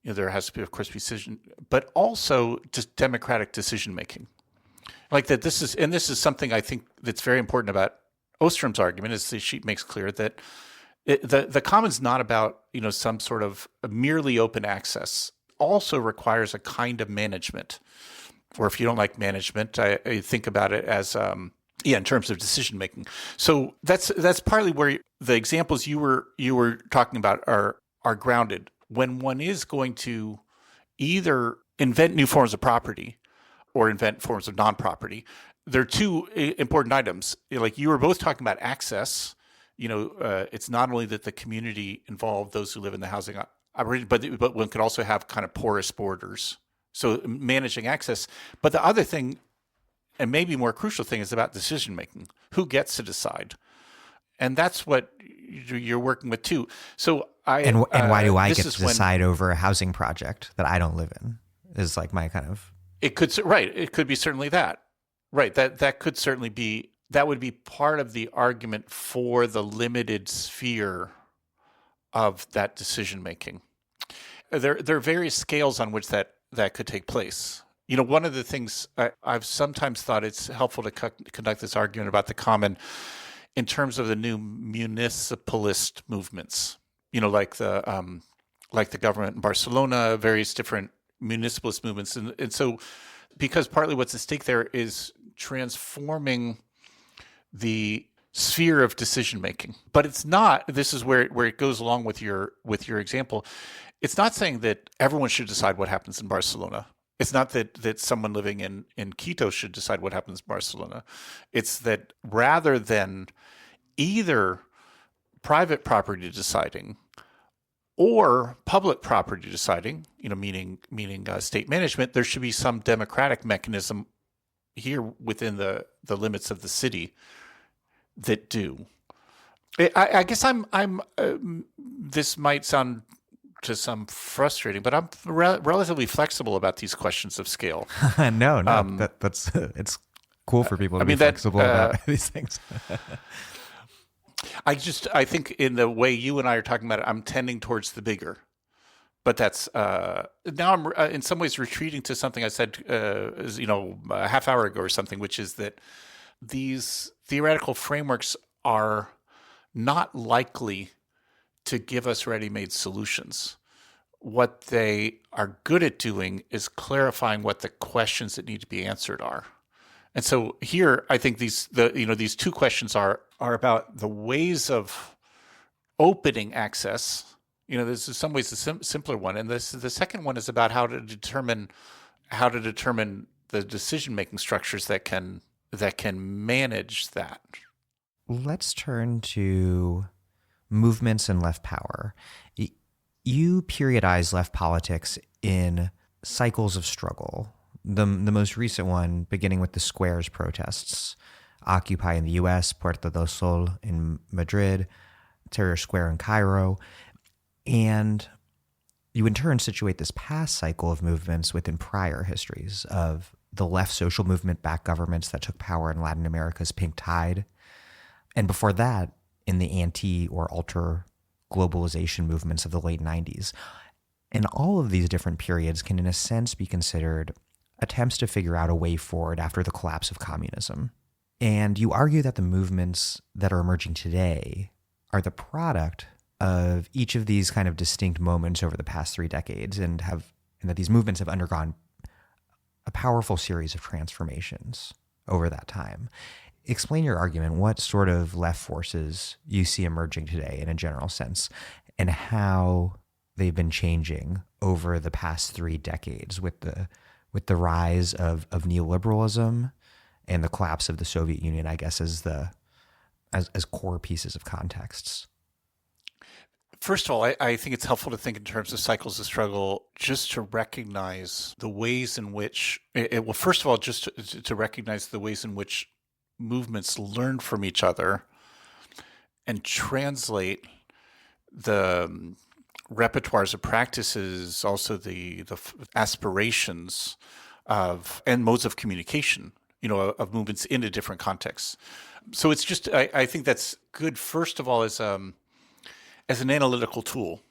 there has to be, of course, decision, but also just democratic decision making. Like that, this is something I think that's very important about Ostrom's argument, is she makes clear that the common's not about some sort of merely open access. Also requires a kind of management, or if you don't like management, I think about it as in terms of decision making. So that's partly where the examples you were talking about are grounded. When one is going to either invent new forms of property or invent forms of non-property, there are two important items. Like you were both talking about access. It's not only that the community involved those who live in the housing, but one could also have kind of porous borders. So managing access. But the other thing, and maybe more crucial thing, is about decision making. Who gets to decide? And that's what you're working with too. So and why do I get to decide over a housing project that I don't live in? Is like my kind of. It could be certainly that. Right. That could certainly be that would be part of the argument for the limited sphere of that decision making. There are various scales on which that could take place. One of the things I've sometimes thought it's helpful to conduct this argument about the common in terms of the new municipalist movements. Like the government in Barcelona, various different municipalist movements, and so because partly what's at stake there is transforming the sphere of decision making. But it's not. This is where it goes along with your example. It's not saying that everyone should decide what happens in Barcelona. It's not that someone living in Quito should decide what happens in Barcelona. It's that rather than either private property deciding or public property deciding, meaning state management, there should be some democratic mechanism here within the limits of the city that do. I guess I'm. This might sound to some frustrating, but I'm relatively flexible about these questions of scale. No, that's it's cool for people to be flexible about these things. I think in the way you and I are talking about it, I'm tending towards the bigger. But that's now I'm in some ways retreating to something I said, a half hour ago or something, which is that these theoretical frameworks are not likely to give us ready-made solutions. What they are good at doing is clarifying what the questions that need to be answered are. And so here, I think these two questions are about the ways of opening access. This is in some ways the simpler one, and the second one is about how to determine the decision-making structures that can manage that. Let's turn to movements and left power. You periodize left politics in cycles of struggle. The most recent one beginning with the Squares protests, Occupy in the U.S., Puerta del Sol in Madrid, Tahrir Square in Cairo. And you in turn situate this past cycle of movements within prior histories of the left social movement-backed governments that took power in Latin America's pink tide. And before that, in the anti or alter globalization movements of the late 90s. And all of these different periods can, in a sense, be considered attempts to figure out a way forward after the collapse of communism. And you argue that the movements that are emerging today are the product of each of these kind of distinct moments over the past 3 decades, and that these movements have undergone a powerful series of transformations over that time. Explain your argument. What sort of left forces you see emerging today in a general sense, and how they've been changing over the past 3 decades with the rise of neoliberalism and the collapse of the Soviet Union, I guess, as core pieces of contexts. First of all, I think it's helpful to think in terms of cycles of struggle, just to recognize the ways in which, first of all, just to recognize the ways in which movements learn from each other and translate the repertoires of practices, also the aspirations and modes of communication, of movements into different contexts. So it's just, I think that's good, first of all, as an analytical tool,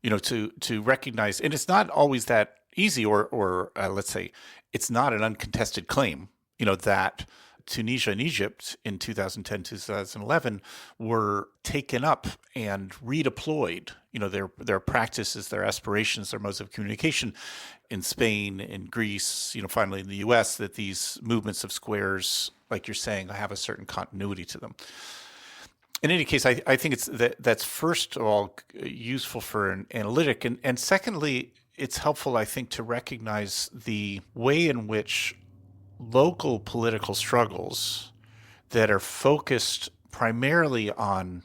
to recognize, and it's not always that easy, or let's say it's not an uncontested claim, that Tunisia and Egypt in 2010, 2011 were taken up and redeployed, their practices, their aspirations, their modes of communication in Spain, in Greece, finally in the US, that these movements of squares, like you're saying, have a certain continuity to them. In any case, I think that's first of all useful for an analytic, and secondly, it's helpful, I think, to recognize the way in which local political struggles that are focused primarily on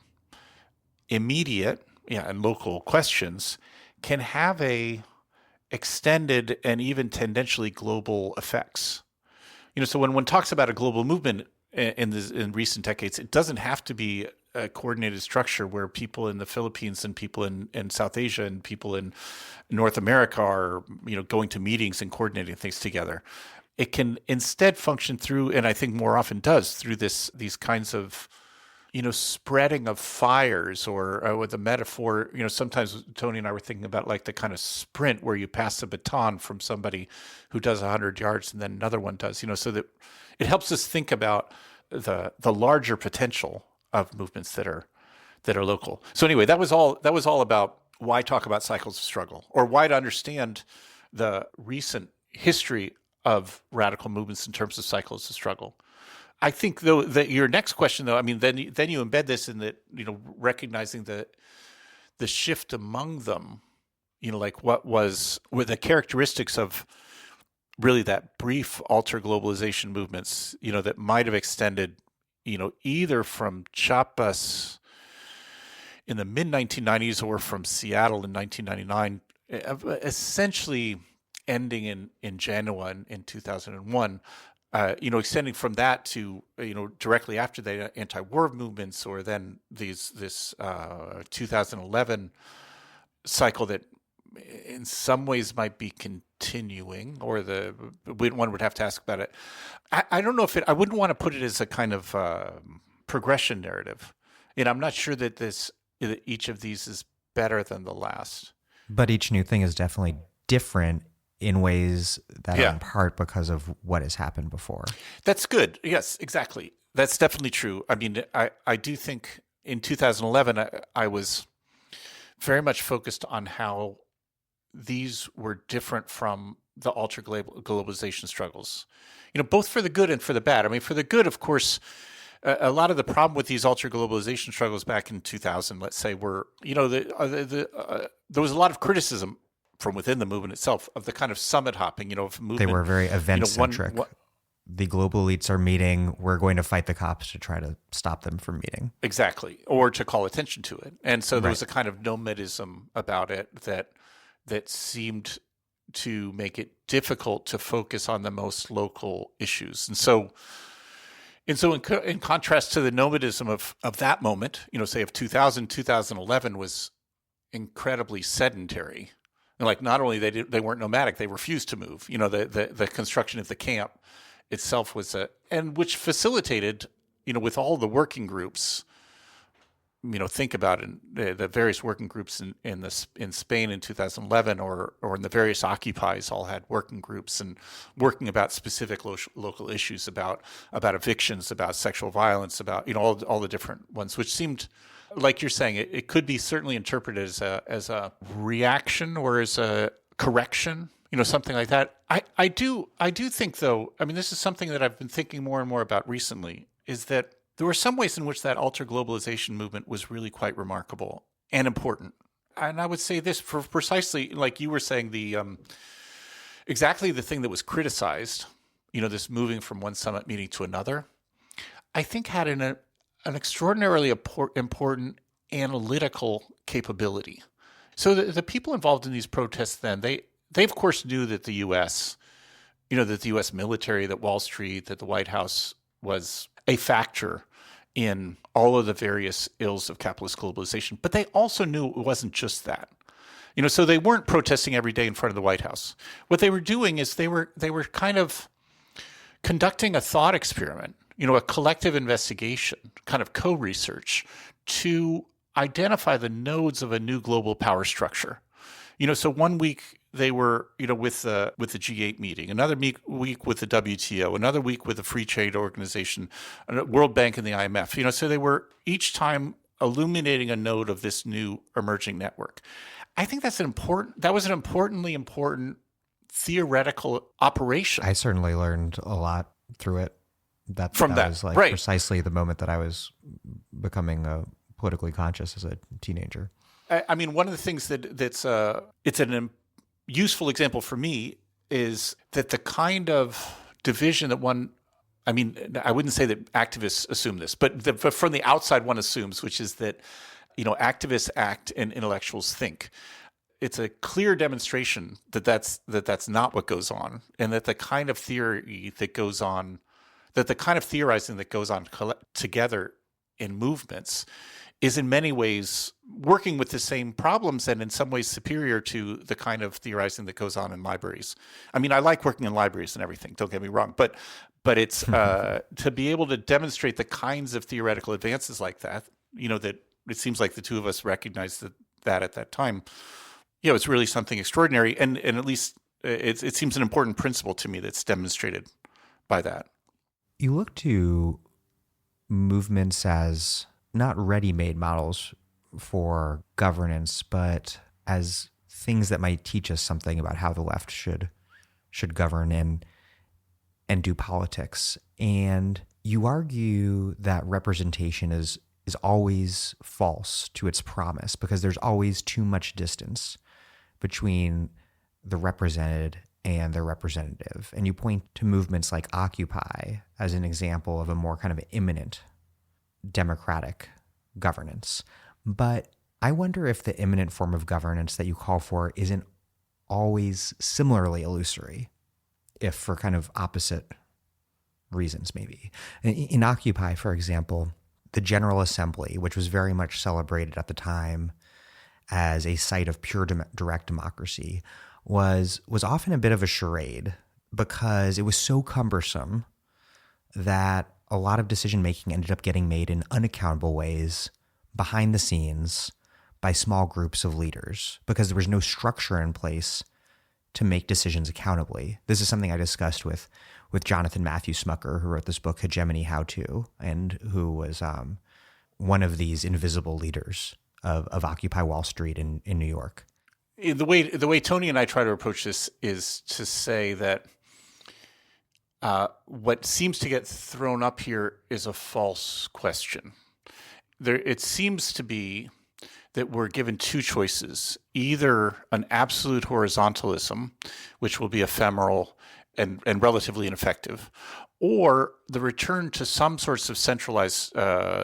immediate and local questions can have a extended and even tendentially global effects. So when one talks about a global movement in recent decades, it doesn't have to be a coordinated structure where people in the Philippines and people in South Asia and people in North America are, going to meetings and coordinating things together. it can instead function through, and I think more often does, through these kinds of, spreading of fires, or with the metaphor, sometimes Tony and I were thinking about like the kind of sprint where you pass the baton from somebody who does 100 yards and then another one does, so that it helps us think about the larger potential of movements that are local. So anyway, that was all about why talk about cycles of struggle, or why to understand the recent history of radical movements in terms of cycles of struggle. I think, though, that your next question, though, I mean, then you embed this in that, recognizing the shift among them, like what were the characteristics of really that brief alter globalization movements, that might have extended, either from Chiapas in the mid 1990s or from Seattle in 1999, essentially ending in Genoa in 2001. Extending from that to, directly after the anti-war movements, or then this 2011 cycle that in some ways might be continuing, or one would have to ask about it. I don't know if I wouldn't want to put it as a kind of progression narrative. I'm not sure that each of these is better than the last. But each new thing is definitely different in ways that are in part because of what has happened before. That's good. Yes, exactly. That's definitely true. I mean, I do think in 2011, I was very much focused on how these were different from the alter globalization struggles, both for the good and for the bad. I mean, for the good, of course, a lot of the problem with these alter globalization struggles back in 2000, let's say, were, there was a lot of criticism from within the movement itself of the kind of summit hopping, of movement. They were very event-centric. The global elites are meeting. We're going to fight the cops to try to stop them from meeting. Exactly. Or to call attention to it. And so there was a kind of nomadism about it that seemed to make it difficult to focus on the most local issues. And so in contrast to the nomadism of that moment, say of 2000, 2011 was incredibly sedentary. And like, not only they weren't nomadic, they refused to move. The construction of the camp itself was and which facilitated, with all the working groups, think about it, the various working groups in Spain in 2011, or in the various occupies, all had working groups and working about specific local issues, about evictions, about sexual violence, about all the different ones, which seemed, like you're saying, it could be certainly interpreted as a reaction or as a correction, something like that. I do think, though, I mean, this is something that I've been thinking more and more about recently, is that there were some ways in which that alter globalization movement was really quite remarkable and important. And I would say this for precisely, like you were saying, exactly the thing that was criticized, this moving from one summit meeting to another, I think had an extraordinarily important analytical capability. So the people involved in these protests then, they of course knew that the U.S., that the U.S. military, that Wall Street, that the White House was a factor in all of the various ills of capitalist globalization. But they also knew it wasn't just that. So they weren't protesting every day in front of the White House. What they were doing is they were kind of conducting a thought experiment, a collective investigation, kind of co-research, to identify the nodes of a new global power structure. So one week they were, with the G8 meeting, another week with the WTO, another week with the Free Trade Organization, World Bank, and the IMF. So they were each time illuminating a node of this new emerging network. I think that was an importantly important theoretical operation. I certainly learned a lot through it. That was like precisely the moment that I was becoming politically conscious as a teenager. I mean, one of the things that's it's an useful example for me is that the kind of division that I wouldn't say that activists assume this, but from the outside one assumes, which is that, activists act and intellectuals think. It's a clear demonstration that's not what goes on, and that the kind of theory that goes on, that the kind of theorizing that goes on together in movements is in many ways working with the same problems and in some ways superior to the kind of theorizing that goes on in libraries. I mean, I like working in libraries and everything, don't get me wrong, but it's to be able to demonstrate the kinds of theoretical advances like that, that it seems like the two of us recognized that at that time, it's really something extraordinary. And at least it seems an important principle to me that's demonstrated by that. You look to movements as not ready-made models for governance, but as things that might teach us something about how the left should govern and do politics. And you argue that representation is always false to its promise because there's always too much distance between the represented and the representative. And you point to movements like Occupy as an example of a more kind of imminent democratic governance. But I wonder if the imminent form of governance that you call for isn't always similarly illusory, if for kind of opposite reasons, maybe. In Occupy, for example, the General Assembly, which was very much celebrated at the time as a site of pure direct democracy, was often a bit of a charade because it was so cumbersome that a lot of decision-making ended up getting made in unaccountable ways behind the scenes by small groups of leaders because there was no structure in place to make decisions accountably. This is something I discussed with Jonathan Matthew Smucker, who wrote this book, Hegemony How To, and who was one of these invisible leaders of Occupy Wall Street in New York. The way Tony and I try to approach this is to say that what seems to get thrown up here is a false question. It seems to be that we're given two choices, either an absolute horizontalism, which will be ephemeral and relatively ineffective, or the return to some sorts of centralized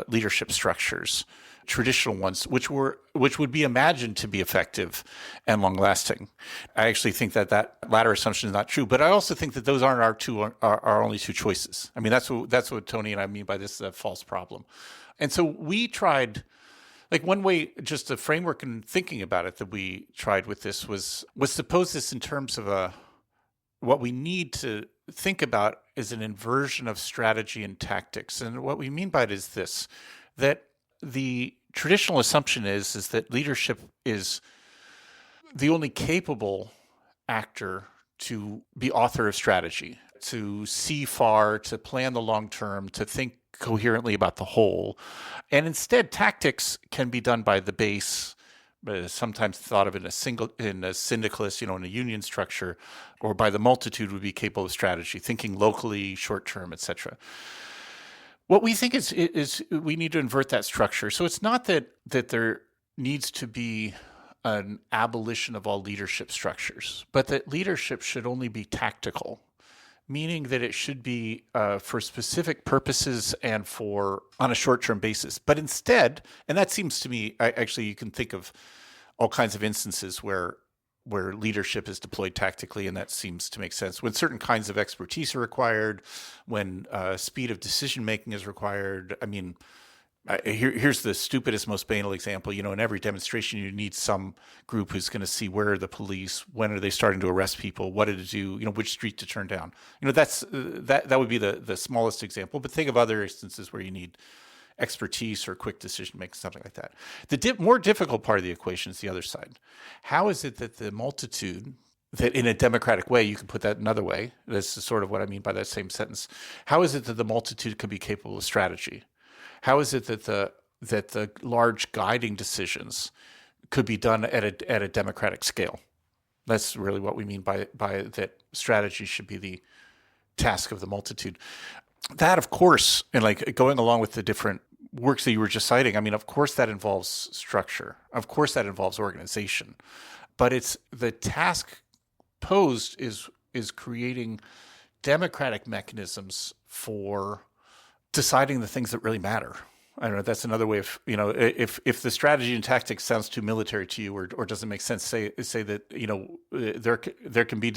leadership structures, traditional ones, which would be imagined to be effective and long-lasting. I actually think that latter assumption is not true, but I also think that those aren't our only two choices. I mean, that's what Tony and I mean by this false problem. And so we tried, like one way, just a framework in thinking about it that we tried with this was to pose this in terms of what we need to think about is an inversion of strategy and tactics. And what we mean by it is this, that the traditional assumption is that leadership is the only capable actor to be author of strategy, to see far, to plan the long term, to think coherently about the whole. And instead, tactics can be done by the base, sometimes thought of in a syndicalist, in a union structure, or by the multitude would be capable of strategy, thinking locally, short term, etc. What we think is we need to invert that structure. So it's not that there needs to be an abolition of all leadership structures, but that leadership should only be tactical, meaning that it should be for specific purposes and on a short-term basis. But instead, and that seems to me, actually you can think of all kinds of instances where leadership is deployed tactically, and that seems to make sense. When certain kinds of expertise are required, when speed of decision-making is required. I mean, here's the stupidest, most banal example. In every demonstration, you need some group who's going to see where are the police, when are they starting to arrest people, what did it do, which street to turn down. That would be the smallest example. But think of other instances where you need expertise or quick decision making, something like that. The more difficult part of the equation is the other side. How is it that the multitude, that in a democratic way, you can put that another way, this is sort of what I mean by that same sentence, how is it that the multitude can be capable of strategy? How is it that the large guiding decisions could be done at a democratic scale? That's really what we mean by that strategy should be the task of the multitude. That, of course, and like going along with the different works that you were just citing, I mean, of course that involves structure. Of course that involves organization. But it's the task posed is creating democratic mechanisms for deciding the things that really matter. I don't know. That's another way of, if the strategy and tactics sounds too military to you or doesn't make sense, say that, there can be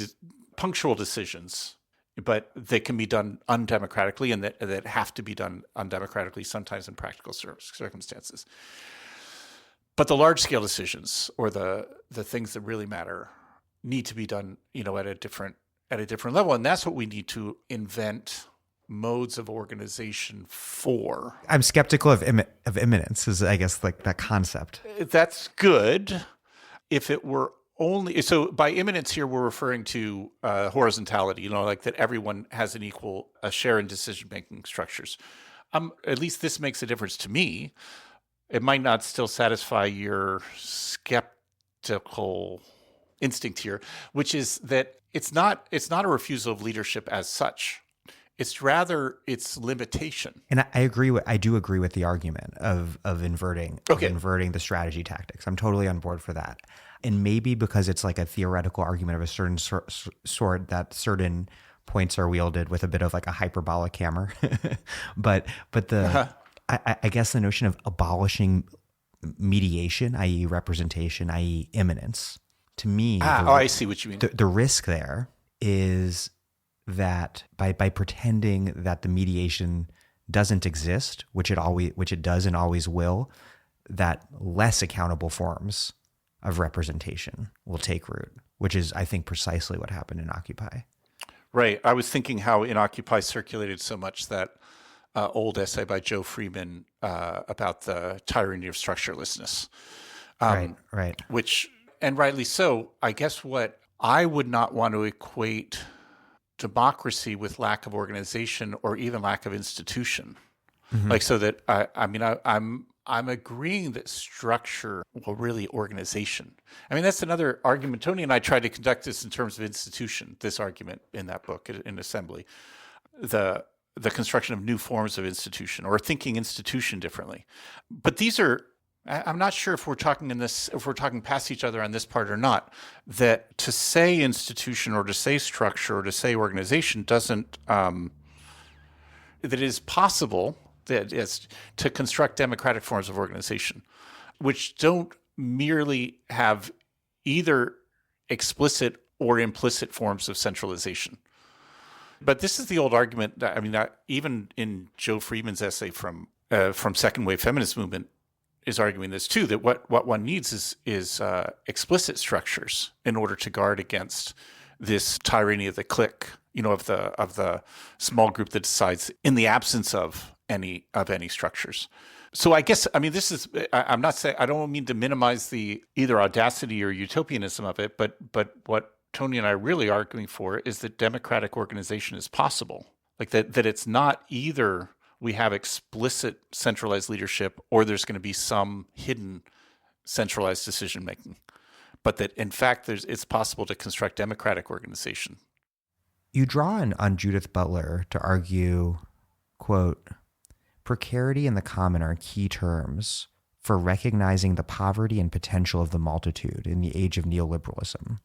punctual decisions but that can be done undemocratically and that have to be done undemocratically sometimes in practical circumstances. But the large-scale decisions, or the things that really matter, need to be done, at a different level, and that's what we need to invent modes of organization for. I'm skeptical of imminence, is I guess like that concept. That's good. If it were only, so by imminence here, we're referring to horizontality, like that everyone has an equal share in decision-making structures. At least this makes a difference to me. It might not still satisfy your skeptical instinct here, which is that it's not a refusal of leadership as such. It's rather its limitation. And I do agree with the argument of inverting the strategy tactics. I'm totally on board for that. And maybe because it's like a theoretical argument of a certain sort that certain points are wielded with a bit of like a hyperbolic hammer. but I guess the notion of abolishing mediation, i.e. representation, i.e. imminence, to me, I see what you mean. The risk there is that by pretending that the mediation doesn't exist, which it does and always will, that less accountable forms of representation will take root, which is, I think, precisely what happened in Occupy. Right. I was thinking how in Occupy circulated so much that old essay by Joe Freeman about the tyranny of structurelessness. Right. Which, and rightly so, I guess what I would not want to equate democracy with lack of organization or even lack of institution. Mm-hmm. Like, so that I'm agreeing that structure, well, really organization. I mean, that's another argument. Tony and I tried to conduct this in terms of institution, this argument in that book in Assembly, the construction of new forms of institution or thinking institution differently. But these are, I'm not sure if we're talking past each other on this part or not, that to say institution or to say structure or to say organization doesn't, that it is possible that is to construct democratic forms of organization, which don't merely have either explicit or implicit forms of centralization. But this is the old argument that, even in Joe Freeman's essay from Second Wave Feminist Movement is arguing this too, that what one needs is explicit structures in order to guard against this tyranny of the clique, of the small group that decides in the absence of any structures. So I guess, this is, I'm not saying, I don't mean to minimize the either audacity or utopianism of it, but what Tony and I are really arguing for is that democratic organization is possible. Like that it's not either we have explicit centralized leadership or there's going to be some hidden centralized decision making, but that in fact it's possible to construct democratic organization. You draw on Judith Butler to argue, quote, "Precarity and the common are key terms for recognizing the poverty and potential of the multitude in the age of neoliberalism."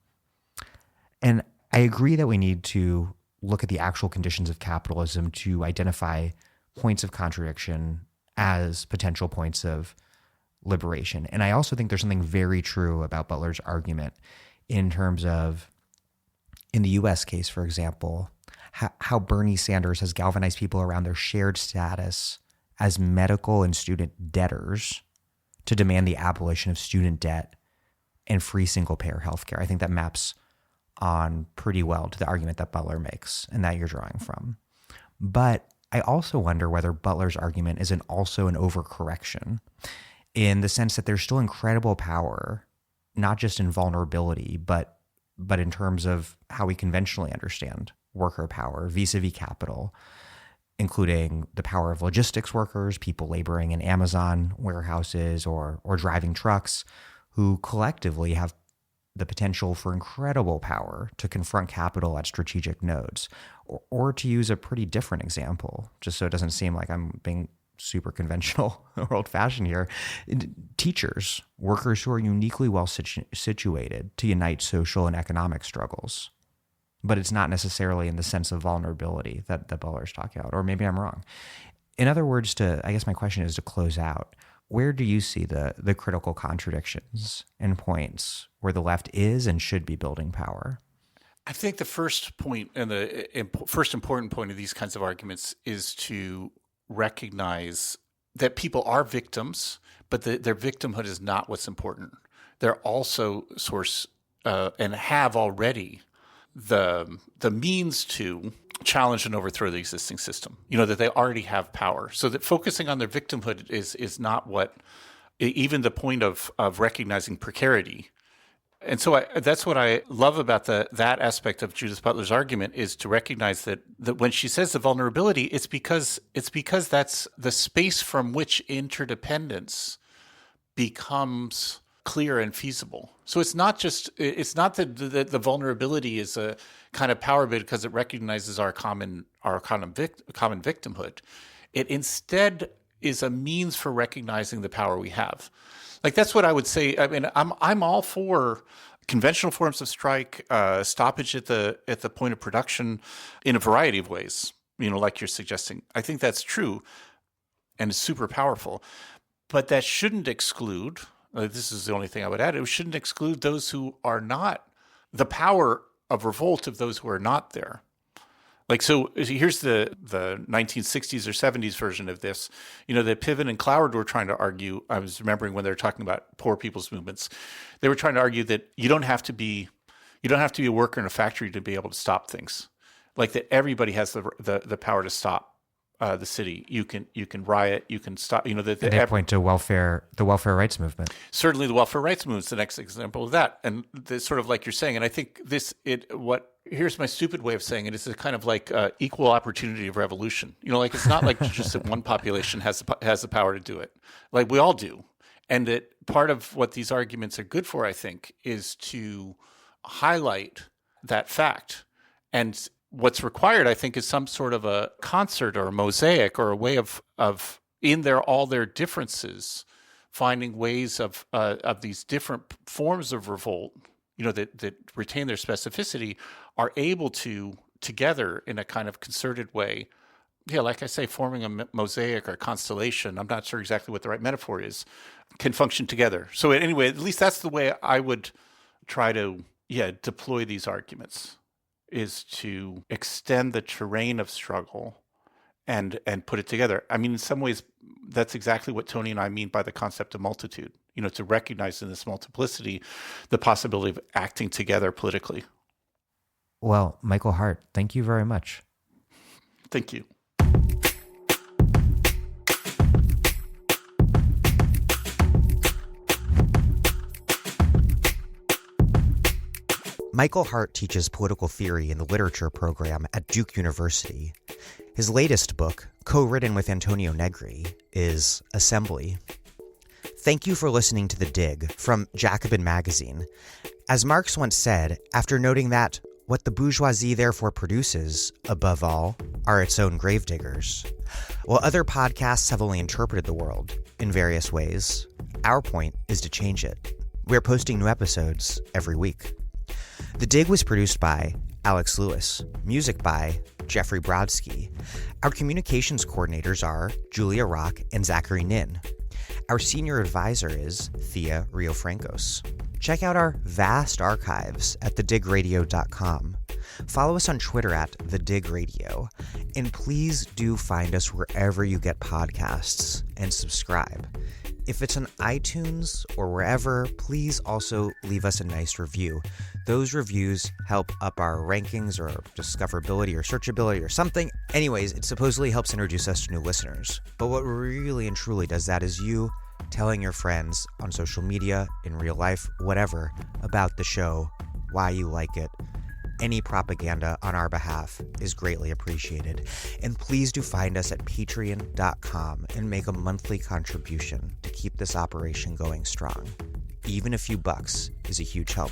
And I agree that we need to look at the actual conditions of capitalism to identify points of contradiction as potential points of liberation. And I also think there's something very true about Butler's argument in terms of, in the US case, for example, how Bernie Sanders has galvanized people around their shared status as medical and student debtors to demand the abolition of student debt and free single-payer healthcare. I think that maps on pretty well to the argument that Butler makes and that you're drawing from. But I also wonder whether Butler's argument isn't also an overcorrection in the sense that there's still incredible power, not just in vulnerability, but in terms of how we conventionally understand worker power vis-a-vis capital, including the power of logistics workers, people laboring in Amazon warehouses or driving trucks, who collectively have the potential for incredible power to confront capital at strategic nodes. Or to use a pretty different example, just so it doesn't seem like I'm being super conventional or old-fashioned here, teachers, workers who are uniquely well situated to unite social and economic struggles. But it's not necessarily in the sense of vulnerability that Butler's talking about, or maybe I'm wrong. In other words, I guess my question is to close out, where do you see the critical contradictions and points where the left is and should be building power? I think the first point and the first important point of these kinds of arguments is to recognize that people are victims, but their victimhood is not what's important. They're also source and have already the means to challenge and overthrow the existing system. That they already have power. So that focusing on their victimhood is not what, even the point of recognizing precarity. And so that's what I love about that aspect of Judith Butler's argument, is to recognize that when she says the vulnerability, it's because that's the space from which interdependence becomes clear and feasible. So it's not that the vulnerability is a kind of power bid because it recognizes our common victimhood. It instead is a means for recognizing the power we have. Like, that's what I would say. I mean, I'm all for conventional forms of strike, stoppage at the point of production in a variety of ways, like you're suggesting. I think that's true and is super powerful. But that shouldn't exclude, this is the only thing I would add, it shouldn't exclude those who are not, the power of revolt of those who are not there. Like, so here's the 1960s or 70s version of this. That Piven and Cloward were trying to argue. I was remembering when they were talking about poor people's movements, they were trying to argue that you don't have to be a worker in a factory to be able to stop things. Like, that everybody has the power to stop the city. You can riot. You can stop. They point to the welfare rights movement. Certainly, the welfare rights movement is the next example of that. And sort of like you're saying. And I think here's my stupid way of saying it, is a kind of like equal opportunity of revolution. Like, it's not like just that one population has the power to do it. Like, we all do. And that part of what these arguments are good for, I think, is to highlight that fact. And what's required, I think, is some sort of a concert or a mosaic or a way of in all their differences, finding ways of these different forms of revolt, that retain their specificity, are able to, together in a kind of concerted way, like I say, forming a mosaic or constellation, I'm not sure exactly what the right metaphor is, can function together. So anyway, at least that's the way I would try to, deploy these arguments, is to extend the terrain of struggle and put it together. I mean, in some ways, that's exactly what Tony and I mean by the concept of multitude, to recognize in this multiplicity the possibility of acting together politically. Well, Michael Hardt, thank you very much. Thank you. Michael Hardt teaches political theory in the literature program at Duke University. His latest book, co-written with Antonio Negri, is Assembly. Thank you for listening to The Dig from Jacobin Magazine. As Marx once said, after noting that what the bourgeoisie therefore produces, above all, are its own gravediggers. While other podcasts have only interpreted the world in various ways, our point is to change it. We're posting new episodes every week. The Dig was produced by Alex Lewis, music by Jeffrey Brodsky. Our communications coordinators are Julia Rock and Zachary Nin. Our senior advisor is Thea Riofrancos. Check out our vast archives at thedigradio.com. Follow us on Twitter at thedigradio. And please do find us wherever you get podcasts and subscribe. If it's on iTunes or wherever, please also leave us a nice review. Those reviews help up our rankings or discoverability or searchability or something. Anyways, it supposedly helps introduce us to new listeners. But what really and truly does that is you telling your friends on social media, in real life, whatever, about the show, why you like it. Any propaganda on our behalf is greatly appreciated. And please do find us at patreon.com and make a monthly contribution to keep this operation going strong. Even a few bucks is a huge help.